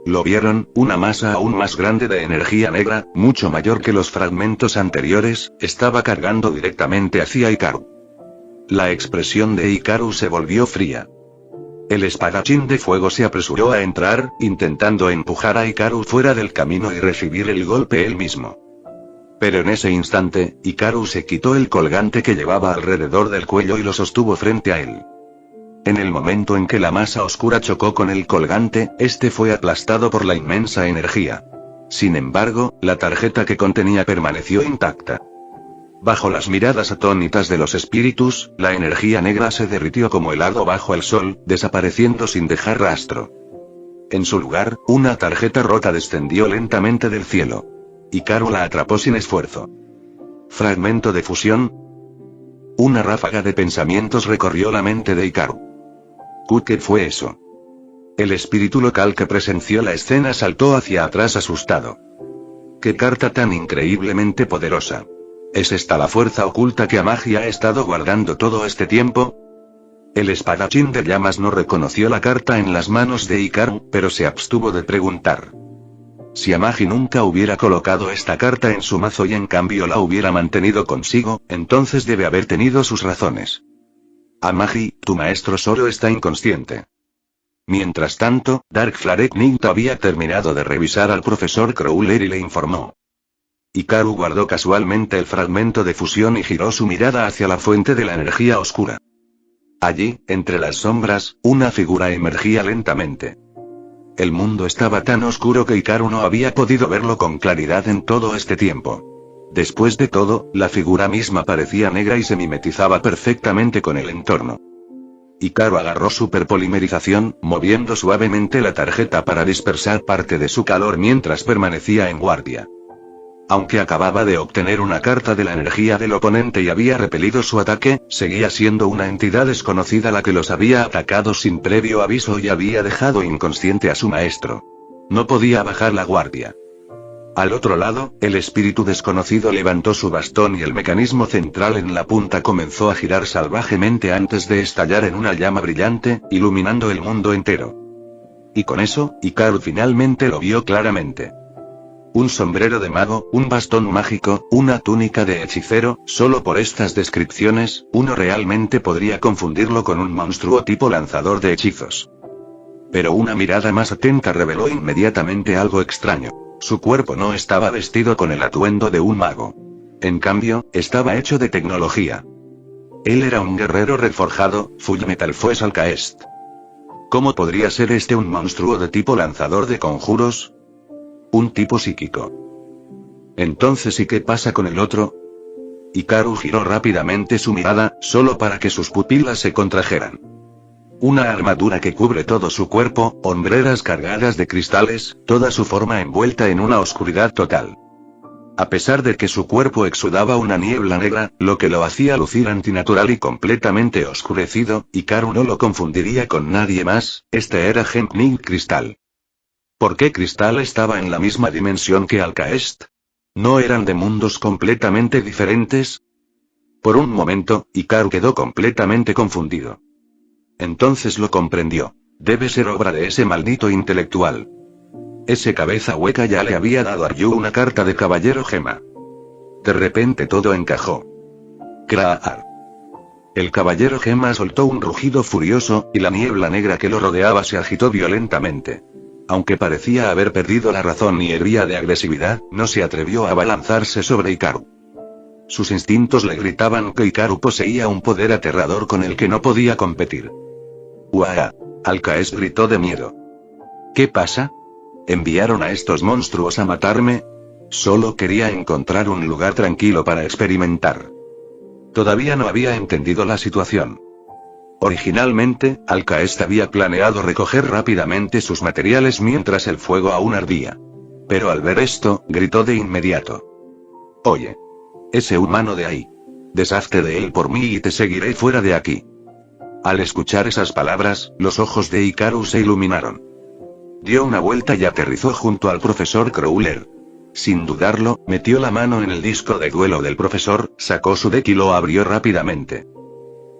¿Lo vieron? Una masa aún más grande de energía negra, mucho mayor que los fragmentos anteriores, estaba cargando directamente hacia Hikaru. La expresión de Hikaru se volvió fría. El espadachín de fuego se apresuró a entrar, intentando empujar a Hikaru fuera del camino y recibir el golpe él mismo. Pero en ese instante, Hikaru se quitó el colgante que llevaba alrededor del cuello y lo sostuvo frente a él. En el momento en que la masa oscura chocó con el colgante, este fue aplastado por la inmensa energía. Sin embargo, la tarjeta que contenía permaneció intacta. Bajo las miradas atónitas de los espíritus, la energía negra se derritió como helado bajo el sol, desapareciendo sin dejar rastro. En su lugar, una tarjeta rota descendió lentamente del cielo. Hikaru la atrapó sin esfuerzo. ¿Fragmento de fusión? Una ráfaga de pensamientos recorrió la mente de Hikaru. ¿Qué fue eso? El espíritu local que presenció la escena saltó hacia atrás asustado. ¡Qué carta tan increíblemente poderosa! ¿Es esta la fuerza oculta que Amagi ha estado guardando todo este tiempo? El espadachín de llamas no reconoció la carta en las manos de Hikaru, pero se abstuvo de preguntar. Si Amagi nunca hubiera colocado esta carta en su mazo y en cambio la hubiera mantenido consigo, entonces debe haber tenido sus razones. Amagi, tu maestro Zoro está inconsciente. Mientras tanto, Dark Flareck Knight había terminado de revisar al profesor Crowler y le informó. Hikaru guardó casualmente el fragmento de fusión y giró su mirada hacia la fuente de la energía oscura. Allí, entre las sombras, una figura emergía lentamente. El mundo estaba tan oscuro que Hikaru no había podido verlo con claridad en todo este tiempo. Después de todo, la figura misma parecía negra y se mimetizaba perfectamente con el entorno. Hikaru agarró superpolimerización, moviendo suavemente la tarjeta para dispersar parte de su calor mientras permanecía en guardia. Aunque acababa de obtener una carta de la energía del oponente y había repelido su ataque, seguía siendo una entidad desconocida la que los había atacado sin previo aviso y había dejado inconsciente a su maestro. No podía bajar la guardia. Al otro lado, el espíritu desconocido levantó su bastón y el mecanismo central en la punta comenzó a girar salvajemente antes de estallar en una llama brillante, iluminando el mundo entero. Y con eso, Hikaru finalmente lo vio claramente. Un sombrero de mago, un bastón mágico, una túnica de hechicero, solo por estas descripciones, uno realmente podría confundirlo con un monstruo tipo lanzador de hechizos. Pero una mirada más atenta reveló inmediatamente algo extraño. Su cuerpo no estaba vestido con el atuendo de un mago. En cambio, estaba hecho de tecnología. Él era un guerrero reforjado, Fullmetal Fues Alcaest. ¿Cómo podría ser este un monstruo de tipo lanzador de conjuros? Un tipo psíquico. Entonces, ¿y qué pasa con el otro? Hikaru giró rápidamente su mirada, solo para que sus pupilas se contrajeran. Una armadura que cubre todo su cuerpo, hombreras cargadas de cristales, toda su forma envuelta en una oscuridad total. A pesar de que su cuerpo exudaba una niebla negra, lo que lo hacía lucir antinatural y completamente oscurecido, Hikaru no lo confundiría con nadie más, este era Genknig Cristal. ¿Por qué Cristal estaba en la misma dimensión que Alcaest? ¿No eran de mundos completamente diferentes? Por un momento, Hikaru quedó completamente confundido. Entonces lo comprendió. Debe ser obra de ese maldito intelectual. Ese cabeza hueca ya le había dado a Ryu una carta de caballero gema. De repente todo encajó. ¡Kraar! El caballero gema soltó un rugido furioso, y la niebla negra que lo rodeaba se agitó violentamente. Aunque parecía haber perdido la razón y hervía de agresividad, no se atrevió a abalanzarse sobre Hikaru. Sus instintos le gritaban que Hikaru poseía un poder aterrador con el que no podía competir. ¡Uah! Alcaest gritó de miedo. ¿Qué pasa? ¿Enviaron a estos monstruos a matarme? Solo quería encontrar un lugar tranquilo para experimentar. Todavía no había entendido la situación. Originalmente, Alcaest había planeado recoger rápidamente sus materiales mientras el fuego aún ardía. Pero al ver esto, gritó de inmediato. Oye. Ese humano de ahí. Deshazte de él por mí y te seguiré fuera de aquí. Al escuchar esas palabras, los ojos de Hikaru se iluminaron. Dio una vuelta y aterrizó junto al profesor Crowler. Sin dudarlo, metió la mano en el disco de duelo del profesor, sacó su deck y lo abrió rápidamente.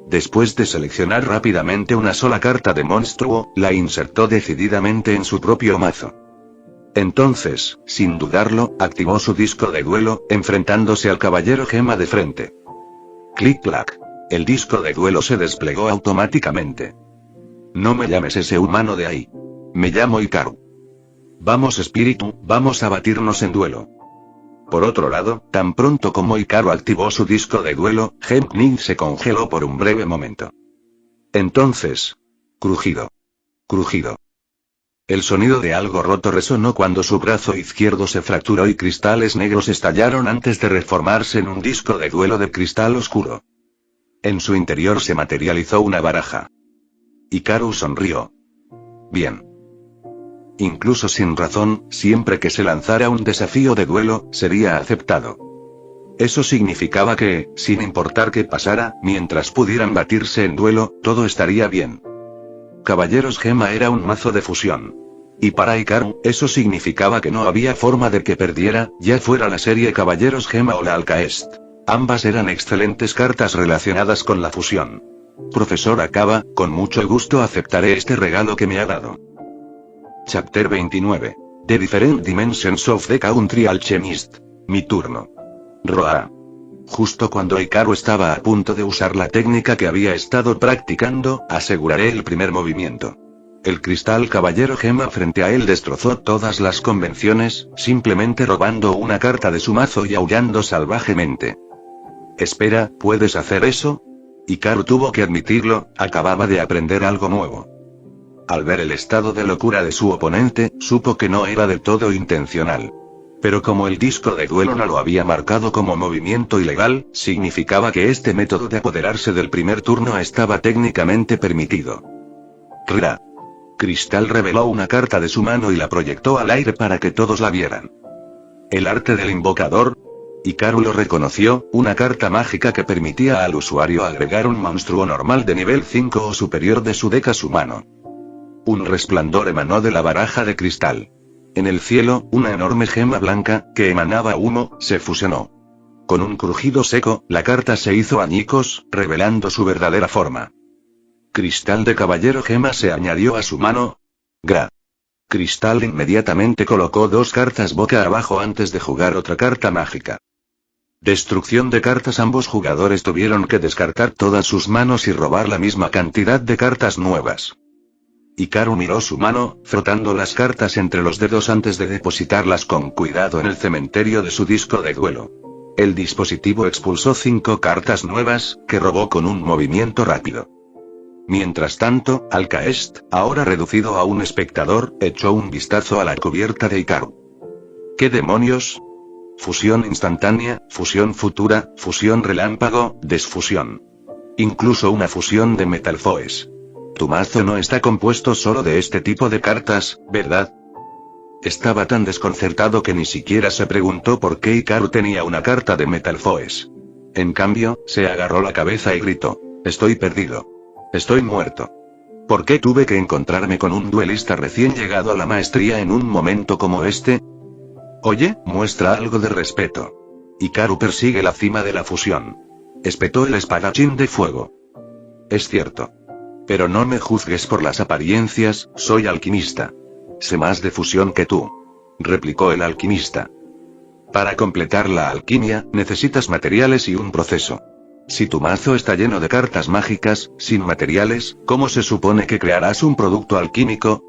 Después de seleccionar rápidamente una sola carta de monstruo, la insertó decididamente en su propio mazo. Entonces, sin dudarlo, activó su disco de duelo, enfrentándose al caballero gema de frente. Clic-clac. El disco de duelo se desplegó automáticamente. No me llames ese humano de ahí. Me llamo Hikaru. Vamos espíritu, vamos a batirnos en duelo. Por otro lado, tan pronto como Hikaru activó su disco de duelo, Hem-Ning se congeló por un breve momento. Entonces... Crujido. Crujido. El sonido de algo roto resonó cuando su brazo izquierdo se fracturó y cristales negros estallaron antes de reformarse en un disco de duelo de cristal oscuro. En su interior se materializó una baraja. Hikaru sonrió. Bien. Incluso sin razón, siempre que se lanzara un desafío de duelo, sería aceptado. Eso significaba que, sin importar qué pasara, mientras pudieran batirse en duelo, todo estaría bien. Caballeros Gema era un mazo de fusión. Y para Hikaru, eso significaba que no había forma de que perdiera, ya fuera la serie Caballeros Gema o la Alcaest. Ambas eran excelentes cartas relacionadas con la fusión. Profesor Akaba, con mucho gusto aceptaré este regalo que me ha dado. Chapter 29. The Different Dimensions of the Country Alchemist. Mi turno. Roa. Justo cuando Hikaru estaba a punto de usar la técnica que había estado practicando, aseguraré el primer movimiento. El cristal caballero gema frente a él destrozó todas las convenciones, simplemente robando una carta de su mazo y aullando salvajemente. Espera, ¿puedes hacer eso? Hikaru tuvo que admitirlo, acababa de aprender algo nuevo. Al ver el estado de locura de su oponente, supo que no era del todo intencional. Pero como el disco de duelo no lo había marcado como movimiento ilegal, significaba que este método de apoderarse del primer turno estaba técnicamente permitido. Ra. Cristal reveló una carta de su mano y la proyectó al aire para que todos la vieran. El arte del invocador. Hikaru lo reconoció, una carta mágica que permitía al usuario agregar un monstruo normal de nivel 5 o superior de su deck a su mano. Un resplandor emanó de la baraja de cristal. En el cielo, una enorme gema blanca, que emanaba humo, se fusionó. Con un crujido seco, la carta se hizo añicos, revelando su verdadera forma. Cristal de caballero gema se añadió a su mano. Gra. Cristal inmediatamente colocó dos cartas boca abajo antes de jugar otra carta mágica. Destrucción de cartas. Ambos jugadores tuvieron que descartar todas sus manos y robar la misma cantidad de cartas nuevas. Hikaru miró su mano, frotando las cartas entre los dedos antes de depositarlas con cuidado en el cementerio de su disco de duelo. El dispositivo expulsó 5 cartas nuevas, que robó con un movimiento rápido. Mientras tanto, Alcaest, ahora reducido a un espectador, echó un vistazo a la cubierta de Hikaru. ¿Qué demonios? Fusión instantánea, fusión futura, fusión relámpago, desfusión. Incluso una fusión de Metalfoes. Tu mazo no está compuesto solo de este tipo de cartas, ¿verdad? Estaba tan desconcertado que ni siquiera se preguntó por qué Hikaru tenía una carta de Metalfoes. En cambio, se agarró la cabeza y gritó: estoy perdido. Estoy muerto. ¿Por qué tuve que encontrarme con un duelista recién llegado a la maestría en un momento como este? Oye, muestra algo de respeto. Hikaru persigue la cima de la fusión. Espetó el espadachín de fuego. Es cierto. Pero no me juzgues por las apariencias, soy alquimista. Sé más de fusión que tú. Replicó el alquimista. Para completar la alquimia, necesitas materiales y un proceso. Si tu mazo está lleno de cartas mágicas, sin materiales, ¿cómo se supone que crearás un producto alquímico?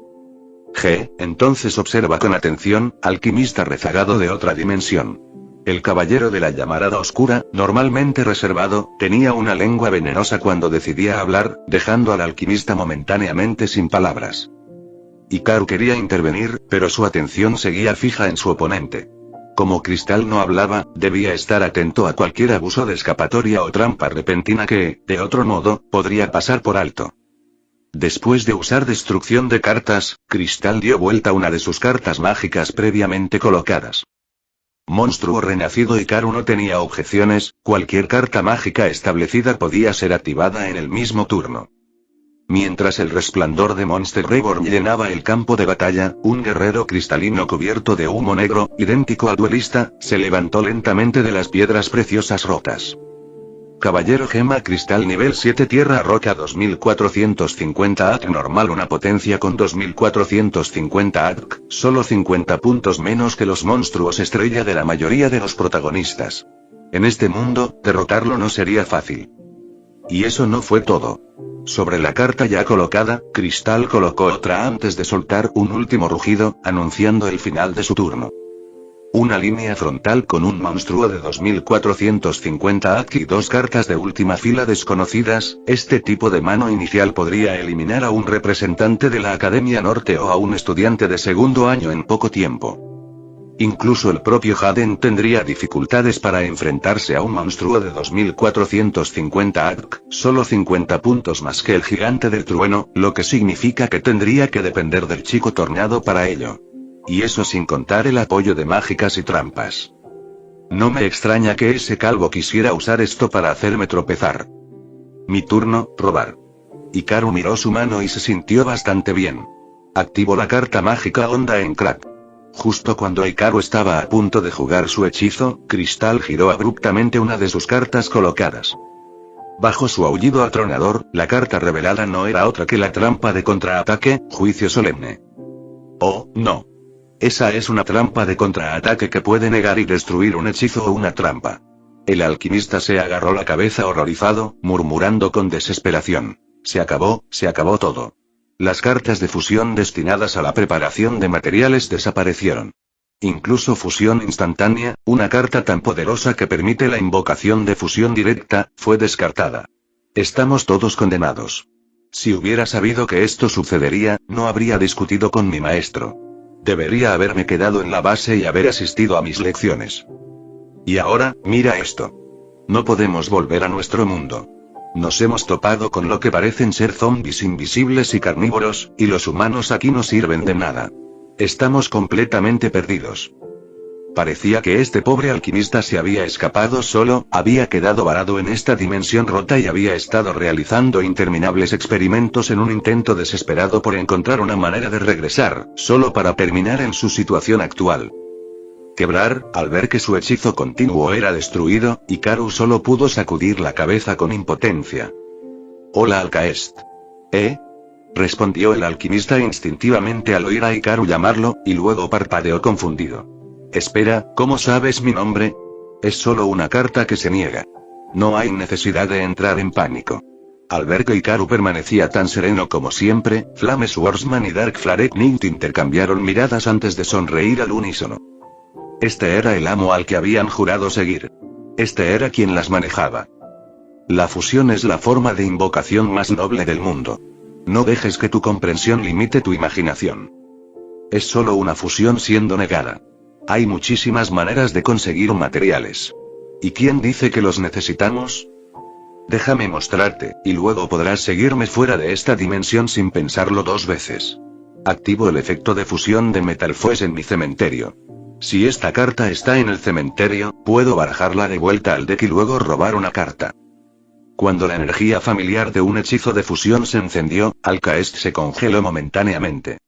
Entonces observa con atención, alquimista rezagado de otra dimensión. El caballero de la llamarada oscura, normalmente reservado, tenía una lengua venenosa cuando decidía hablar, dejando al alquimista momentáneamente sin palabras. Hikaru quería intervenir, pero su atención seguía fija en su oponente. Como Cristal no hablaba, debía estar atento a cualquier abuso de escapatoria o trampa repentina que, de otro modo, podría pasar por alto. Después de usar destrucción de cartas, Cristal dio vuelta una de sus cartas mágicas previamente colocadas. Monstruo renacido. Hikaru no tenía objeciones, cualquier carta mágica establecida podía ser activada en el mismo turno. Mientras el resplandor de Monster Reborn llenaba el campo de batalla, un guerrero cristalino cubierto de humo negro, idéntico al duelista, se levantó lentamente de las piedras preciosas rotas. Caballero Gema Cristal nivel 7 Tierra Roca 2450 AC normal una potencia con 2450 AC, solo 50 puntos menos que los monstruos estrella de la mayoría de los protagonistas. En este mundo, derrotarlo no sería fácil. Y eso no fue todo. Sobre la carta ya colocada, Cristal colocó otra antes de soltar un último rugido, anunciando el final de su turno. Una línea frontal con un monstruo de 2450 AC y dos cartas de última fila desconocidas. Este tipo de mano inicial podría eliminar a un representante de la Academia Norte o a un estudiante de segundo año en poco tiempo. Incluso el propio Jaden tendría dificultades para enfrentarse a un monstruo de 2450 AC, solo 50 puntos más que el gigante del trueno, lo que significa que tendría que depender del chico tornado para ello. Y eso sin contar el apoyo de mágicas y trampas. No me extraña que ese calvo quisiera usar esto para hacerme tropezar. Mi turno, robar. Hikaru miró su mano y se sintió bastante bien. Activó la carta mágica Onda en Crack. Justo cuando Hikaru estaba a punto de jugar su hechizo, Cristal giró abruptamente una de sus cartas colocadas. Bajo su aullido atronador, la carta revelada no era otra que la trampa de contraataque, Juicio Solemne. Oh, no. Esa es una trampa de contraataque que puede negar y destruir un hechizo o una trampa. El alquimista se agarró la cabeza horrorizado, murmurando con desesperación. Se acabó todo. Las cartas de fusión destinadas a la preparación de materiales desaparecieron. Incluso fusión instantánea, una carta tan poderosa que permite la invocación de fusión directa, fue descartada. Estamos todos condenados. Si hubiera sabido que esto sucedería, no habría discutido con mi maestro. Debería haberme quedado en la base y haber asistido a mis lecciones. Y ahora, mira esto. No podemos volver a nuestro mundo. Nos hemos topado con lo que parecen ser zombies invisibles y carnívoros, y los humanos aquí no sirven de nada. Estamos completamente perdidos. Parecía que este pobre alquimista se había escapado solo, había quedado varado en esta dimensión rota y había estado realizando interminables experimentos en un intento desesperado por encontrar una manera de regresar, solo para terminar en su situación actual. Quebrar, al ver que su hechizo continuo era destruido, Hikaru solo pudo sacudir la cabeza con impotencia. Hola Alcaest. Respondió el alquimista instintivamente al oír a Hikaru llamarlo, y luego parpadeó confundido. Espera, ¿cómo sabes mi nombre? Es solo una carta que se niega. No hay necesidad de entrar en pánico. Al ver que Hikaru permanecía tan sereno como siempre, Flame Swordsman y Dark Flare Knight intercambiaron miradas antes de sonreír al unísono. Este era el amo al que habían jurado seguir. Este era quien las manejaba. La fusión es la forma de invocación más noble del mundo. No dejes que tu comprensión limite tu imaginación. Es solo una fusión siendo negada. Hay muchísimas maneras de conseguir materiales. ¿Y quién dice que los necesitamos? Déjame mostrarte, y luego podrás seguirme fuera de esta dimensión sin pensarlo dos veces. Activo el efecto de fusión de Metalfoes en mi cementerio. Si esta carta está en el cementerio, puedo barajarla de vuelta al deck y luego robar una carta. Cuando la energía familiar de un hechizo de fusión se encendió, Alcaest se congeló momentáneamente.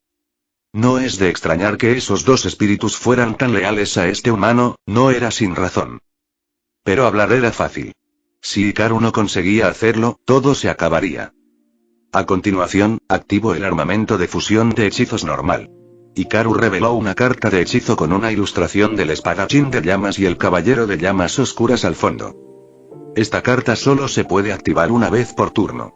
No es de extrañar que esos dos espíritus fueran tan leales a este humano, no era sin razón. Pero hablar era fácil. Si Hikaru no conseguía hacerlo, todo se acabaría. A continuación, activo el armamento de fusión de hechizos normal. Hikaru reveló una carta de hechizo con una ilustración del espadachín de llamas y el caballero de llamas oscuras al fondo. Esta carta solo se puede activar una vez por turno.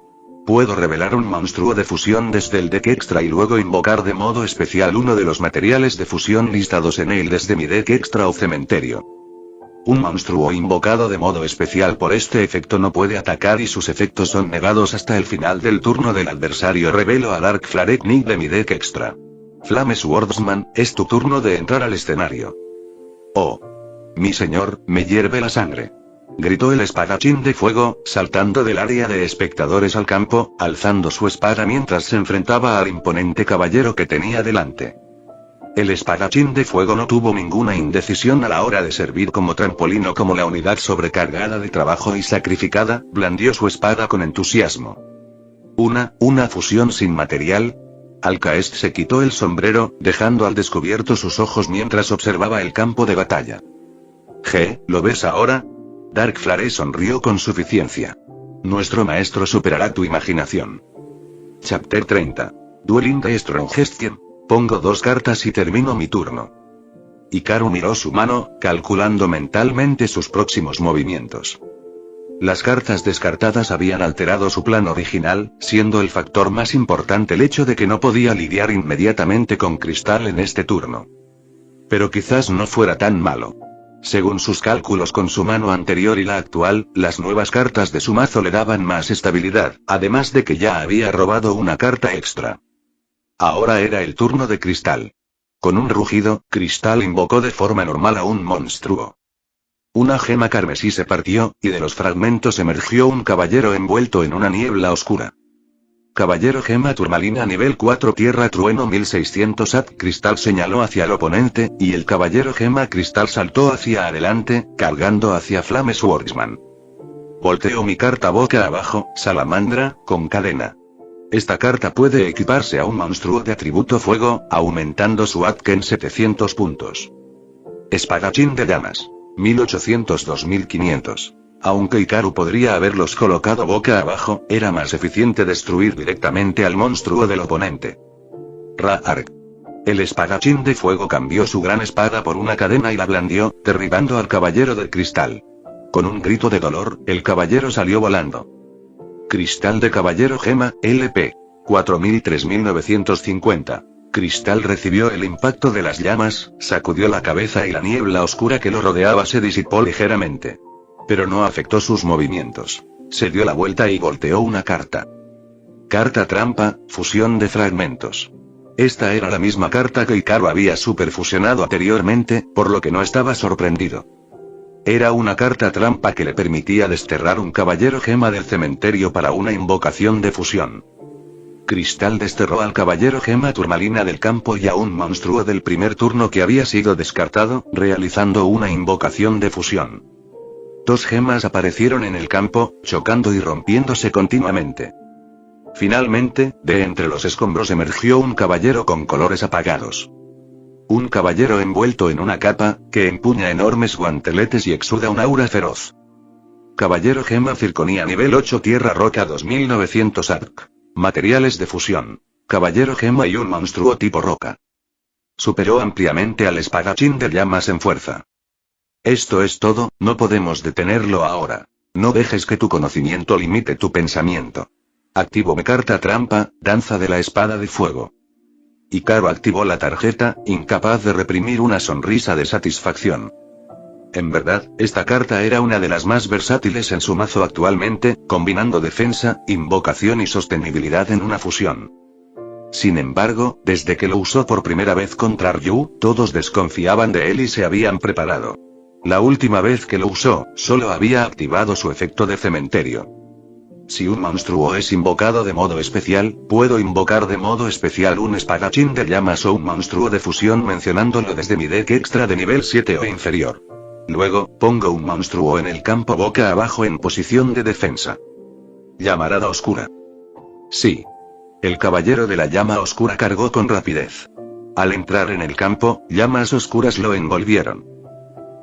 Puedo revelar un monstruo de fusión desde el deck extra y luego invocar de modo especial uno de los materiales de fusión listados en él desde mi deck extra o cementerio. Un monstruo invocado de modo especial por este efecto no puede atacar y sus efectos son negados hasta el final del turno del adversario. Revelo a Dark Flare Knight de mi deck extra. Flame Swordsman, es tu turno de entrar al escenario. Oh. Mi señor, me hierve la sangre. Gritó el espadachín de fuego, saltando del área de espectadores al campo, alzando su espada mientras se enfrentaba al imponente caballero que tenía delante. El espadachín de fuego no tuvo ninguna indecisión a la hora de servir como trampolín o como la unidad sobrecargada de trabajo y sacrificada, blandió su espada con entusiasmo. ¿Una fusión sin material? Alcaest se quitó el sombrero, dejando al descubierto sus ojos mientras observaba el campo de batalla. ¿Lo ves ahora? Dark Flare sonrió con suficiencia. Nuestro maestro superará tu imaginación. Chapter 30. Dueling the Strongest. Pongo 2 cartas y termino mi turno. Hikaru miró su mano, calculando mentalmente sus próximos movimientos. Las cartas descartadas habían alterado su plan original, siendo el factor más importante el hecho de que no podía lidiar inmediatamente con Cristal en este turno. Pero quizás no fuera tan malo. Según sus cálculos con su mano anterior y la actual, las nuevas cartas de su mazo le daban más estabilidad, además de que ya había robado una carta extra. Ahora era el turno de Cristal. Con un rugido, Cristal invocó de forma normal a un monstruo. Una gema carmesí se partió, y de los fragmentos emergió un caballero envuelto en una niebla oscura. Caballero gema turmalina nivel 4 tierra trueno 1600 AD. Cristal señaló hacia el oponente, y el caballero gema cristal saltó hacia adelante, cargando hacia Flame Swordsman. Volteo mi carta boca abajo, salamandra, con cadena. Esta carta puede equiparse a un monstruo de atributo fuego, aumentando su AD en 700 puntos. Espadachín de llamas. 1800-2500. Aunque Hikaru podría haberlos colocado boca abajo, era más eficiente destruir directamente al monstruo del oponente. Ra-Arg. El espadachín de fuego cambió su gran espada por una cadena y la blandió, derribando al caballero de cristal. Con un grito de dolor, el caballero salió volando. Cristal de caballero gema, LP. 4000-3950. Cristal recibió el impacto de las llamas, sacudió la cabeza y la niebla oscura que lo rodeaba se disipó ligeramente. Pero no afectó sus movimientos. Se dio la vuelta y volteó una carta. Carta trampa, fusión de fragmentos. Esta era la misma carta que Hikaru había superfusionado anteriormente, por lo que no estaba sorprendido. Era una carta trampa que le permitía desterrar un caballero gema del cementerio para una invocación de fusión. Cristal desterró al caballero gema turmalina del campo y a un monstruo del primer turno que había sido descartado, realizando una invocación de fusión. 2 gemas aparecieron en el campo, chocando y rompiéndose continuamente. Finalmente, de entre los escombros emergió un caballero con colores apagados. Un caballero envuelto en una capa, que empuña enormes guanteletes y exuda un aura feroz. Caballero gema circonía nivel 8 tierra roca 2900 ARC. Materiales de fusión. Caballero gema y un monstruo tipo roca. Superó ampliamente al espadachín de llamas en fuerza. Esto es todo, no podemos detenerlo ahora. No dejes que tu conocimiento limite tu pensamiento. Activo mi carta trampa, danza de la espada de fuego. Hikaru activó la tarjeta, incapaz de reprimir una sonrisa de satisfacción. En verdad, esta carta era una de las más versátiles en su mazo actualmente, combinando defensa, invocación y sostenibilidad en una fusión. Sin embargo, desde que lo usó por primera vez contra Ryu, todos desconfiaban de él y se habían preparado. La última vez que lo usó, solo había activado su efecto de cementerio. Si un monstruo es invocado de modo especial, puedo invocar de modo especial un espadachín de llamas o un monstruo de fusión mencionándolo desde mi deck extra de nivel 7 o inferior. Luego, pongo un monstruo en el campo boca abajo en posición de defensa. Llamarada oscura. Sí. El caballero de la llama oscura cargó con rapidez. Al entrar en el campo, llamas oscuras lo envolvieron.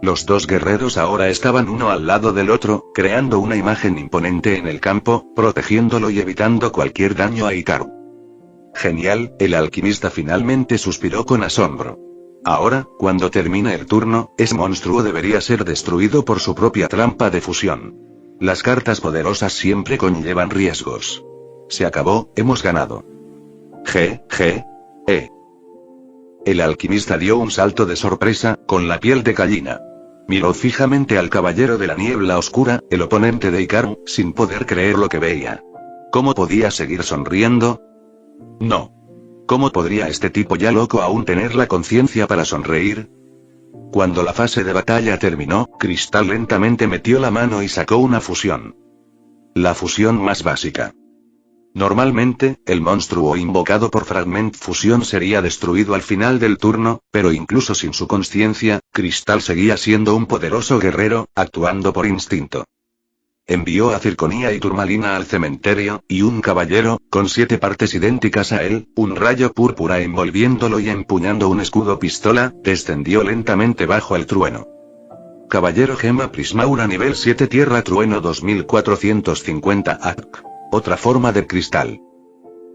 Los 2 guerreros ahora estaban uno al lado del otro, creando una imagen imponente en el campo, protegiéndolo y evitando cualquier daño a Hikaru. Genial, el alquimista finalmente suspiró con asombro. Ahora, cuando termine el turno, ese monstruo debería ser destruido por su propia trampa de fusión. Las cartas poderosas siempre conllevan riesgos. Se acabó, hemos ganado. El alquimista dio un salto de sorpresa, con la piel de gallina. Miró fijamente al caballero de la niebla oscura, el oponente de Hikaru, sin poder creer lo que veía. ¿Cómo podía seguir sonriendo? No. ¿Cómo podría este tipo ya loco aún tener la conciencia para sonreír? Cuando la fase de batalla terminó, Cristal lentamente metió la mano y sacó una fusión. La fusión más básica. Normalmente, el monstruo invocado por Fragment Fusión sería destruido al final del turno, pero incluso sin su conciencia, Cristal seguía siendo un poderoso guerrero, actuando por instinto. Envió a Circonía y Turmalina al cementerio, y un caballero, con 7 partes idénticas a él, un rayo púrpura envolviéndolo y empuñando un escudo pistola, descendió lentamente bajo el trueno. Caballero Gema Prismaura nivel 7 Tierra Trueno 2450 ARC. Otra forma de cristal.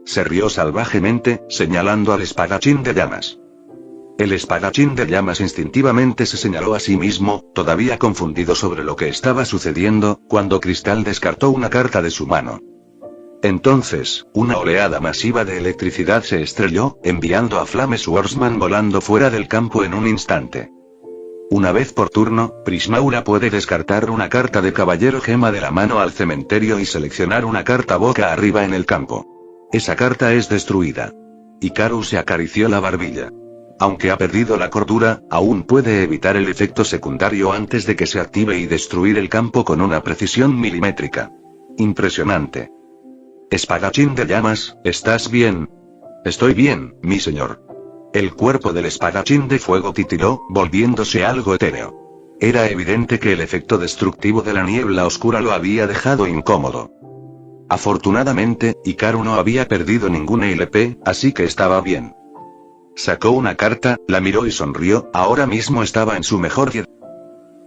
Se rió salvajemente, señalando al espadachín de llamas. El espadachín de llamas instintivamente se señaló a sí mismo, todavía confundido sobre lo que estaba sucediendo, cuando Cristal descartó una carta de su mano. Entonces, una oleada masiva de electricidad se estrelló, enviando a Flame Swordsman volando fuera del campo en un instante. Una vez por turno, Prismaura puede descartar una carta de Caballero Gema de la mano al cementerio y seleccionar una carta boca arriba en el campo. Esa carta es destruida. Hikaru se acarició la barbilla. Aunque ha perdido la cordura, aún puede evitar el efecto secundario antes de que se active y destruir el campo con una precisión milimétrica. Impresionante. Espadachín de llamas, ¿estás bien? Estoy bien, mi señor. El cuerpo del espadachín de fuego titiló, volviéndose algo etéreo. Era evidente que el efecto destructivo de la niebla oscura lo había dejado incómodo. Afortunadamente, Hikaru no había perdido ningún LP, así que estaba bien. Sacó una carta, la miró y sonrió, ahora mismo estaba en su mejor día.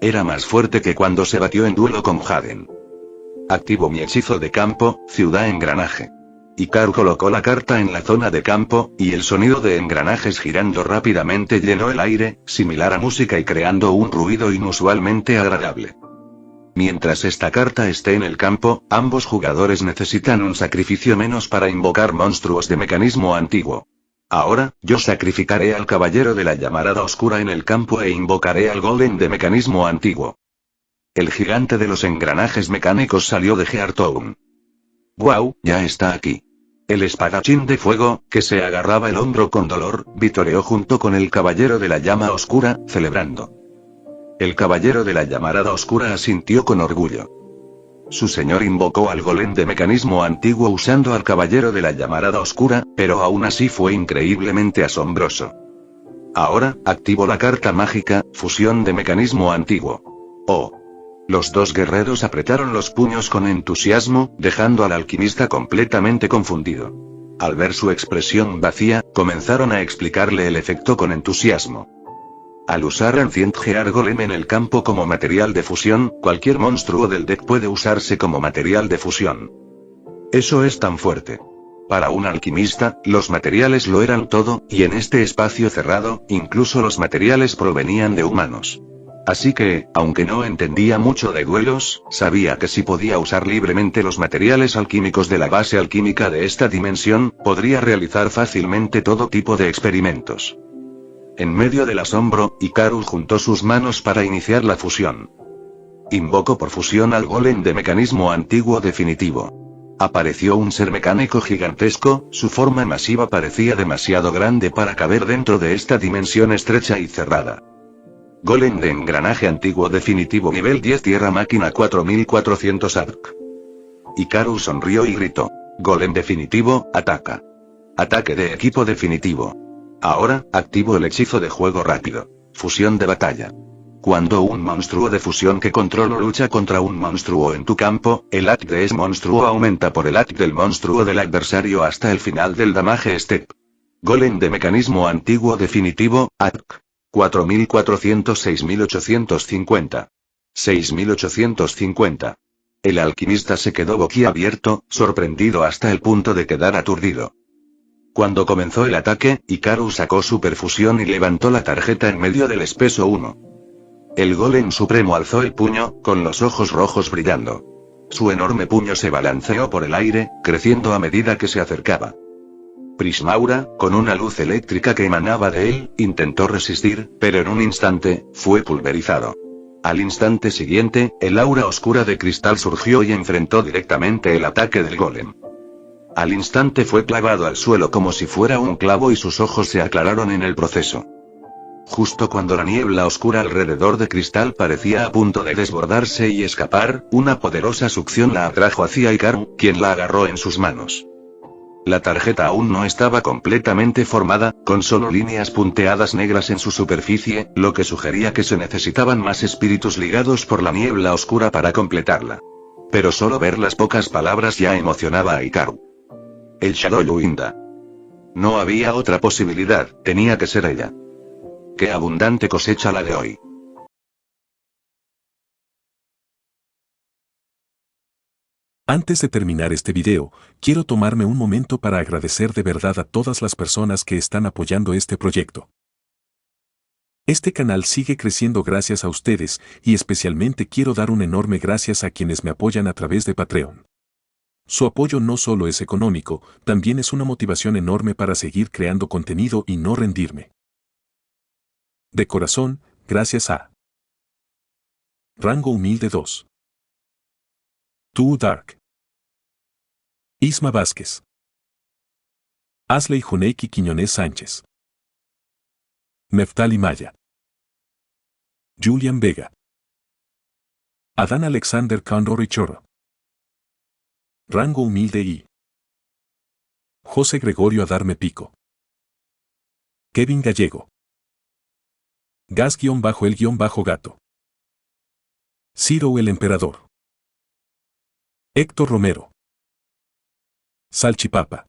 Era más fuerte que cuando se batió en duelo con Haden. Activo mi hechizo de campo, Ciudad Engranaje. Hikaru colocó la carta en la zona de campo, y el sonido de engranajes girando rápidamente llenó el aire, similar a música y creando un ruido inusualmente agradable. Mientras esta carta esté en el campo, ambos jugadores necesitan un sacrificio menos para invocar monstruos de mecanismo antiguo. Ahora, yo sacrificaré al Caballero de la Llamarada Oscura en el campo e invocaré al Golem de mecanismo antiguo. El gigante de los engranajes mecánicos salió de Hearthstone. ¡Guau! Ya está aquí. El espadachín de fuego, que se agarraba el hombro con dolor, vitoreó junto con el Caballero de la Llama Oscura, celebrando. El Caballero de la Llamarada Oscura asintió con orgullo. Su señor invocó al Golem de mecanismo antiguo usando al Caballero de la Llamarada Oscura, pero aún así fue increíblemente asombroso. Ahora, activó la carta mágica, Fusión de mecanismo antiguo. ¡Oh! Los dos guerreros apretaron los puños con entusiasmo, dejando al alquimista completamente confundido. Al ver su expresión vacía, comenzaron a explicarle el efecto con entusiasmo. Al usar Ancient Gear Golem en el campo como material de fusión, cualquier monstruo del deck puede usarse como material de fusión. Eso es tan fuerte. Para un alquimista, los materiales lo eran todo, y en este espacio cerrado, incluso los materiales provenían de humanos. Así que, aunque no entendía mucho de duelos, sabía que si podía usar libremente los materiales alquímicos de la base alquímica de esta dimensión, podría realizar fácilmente todo tipo de experimentos. En medio del asombro, Hikaru juntó sus manos para iniciar la fusión. Invocó por fusión al Golem de mecanismo antiguo definitivo. Apareció un ser mecánico gigantesco, su forma masiva parecía demasiado grande para caber dentro de esta dimensión estrecha y cerrada. Golem de engranaje antiguo definitivo nivel 10 Tierra Máquina 4400 ARC. Hikaru sonrió y gritó. Golem definitivo, ataca. Ataque de equipo definitivo. Ahora, activo el hechizo de juego rápido. Fusión de batalla. Cuando un monstruo de fusión que controlo lucha contra un monstruo en tu campo, el AT de ese monstruo aumenta por el AT del monstruo del adversario hasta el final del damage step. Golem de mecanismo antiguo definitivo, ARC. 4400-6850. 6850. El alquimista se quedó boquiabierto, sorprendido hasta el punto de quedar aturdido. Cuando comenzó el ataque, Hikaru sacó su perfusión y levantó la tarjeta en medio del espeso 1. El Golem Supremo alzó el puño, con los ojos rojos brillando. Su enorme puño se balanceó por el aire, creciendo a medida que se acercaba. Prismaura, con una luz eléctrica que emanaba de él, intentó resistir, pero en un instante, fue pulverizado. Al instante siguiente, el aura oscura de cristal surgió y enfrentó directamente el ataque del Golem. Al instante fue clavado al suelo como si fuera un clavo y sus ojos se aclararon en el proceso. Justo cuando la niebla oscura alrededor de Cristal parecía a punto de desbordarse y escapar, una poderosa succión la atrajo hacia Hikaru, quien la agarró en sus manos. La tarjeta aún no estaba completamente formada, con solo líneas punteadas negras en su superficie, lo que sugería que se necesitaban más espíritus ligados por la niebla oscura para completarla. Pero solo ver las pocas palabras ya emocionaba a Hikaru. El Shadow Luinda. No había otra posibilidad, tenía que ser ella. Qué abundante cosecha la de hoy. Antes de terminar este video, quiero tomarme un momento para agradecer de verdad a todas las personas que están apoyando este proyecto. Este canal sigue creciendo gracias a ustedes y especialmente quiero dar un enorme gracias a quienes me apoyan a través de Patreon. Su apoyo no solo es económico, también es una motivación enorme para seguir creando contenido y no rendirme. De corazón, gracias a Rango Humilde 2, Too Dark, Isma Vázquez, Asley Juneiki Quiñones Sánchez, Neftali Maya, Julian Vega, Adán Alexander Condor Choro, Rango Humilde y José Gregorio Adarme Pico, Kevin Gallego, Gas-el-gato, Ciro el Emperador, Héctor Romero, Salchipapa,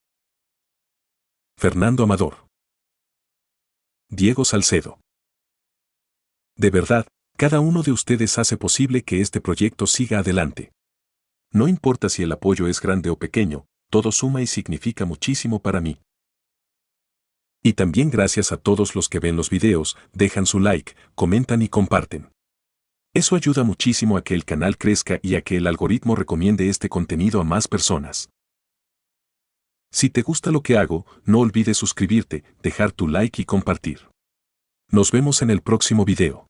Fernando Amador, Diego Salcedo. De verdad, cada uno de ustedes hace posible que este proyecto siga adelante. No importa si el apoyo es grande o pequeño, todo suma y significa muchísimo para mí. Y también gracias a todos los que ven los videos, dejan su like, comentan y comparten. Eso ayuda muchísimo a que el canal crezca y a que el algoritmo recomiende este contenido a más personas. Si te gusta lo que hago, no olvides suscribirte, dejar tu like y compartir. Nos vemos en el próximo video.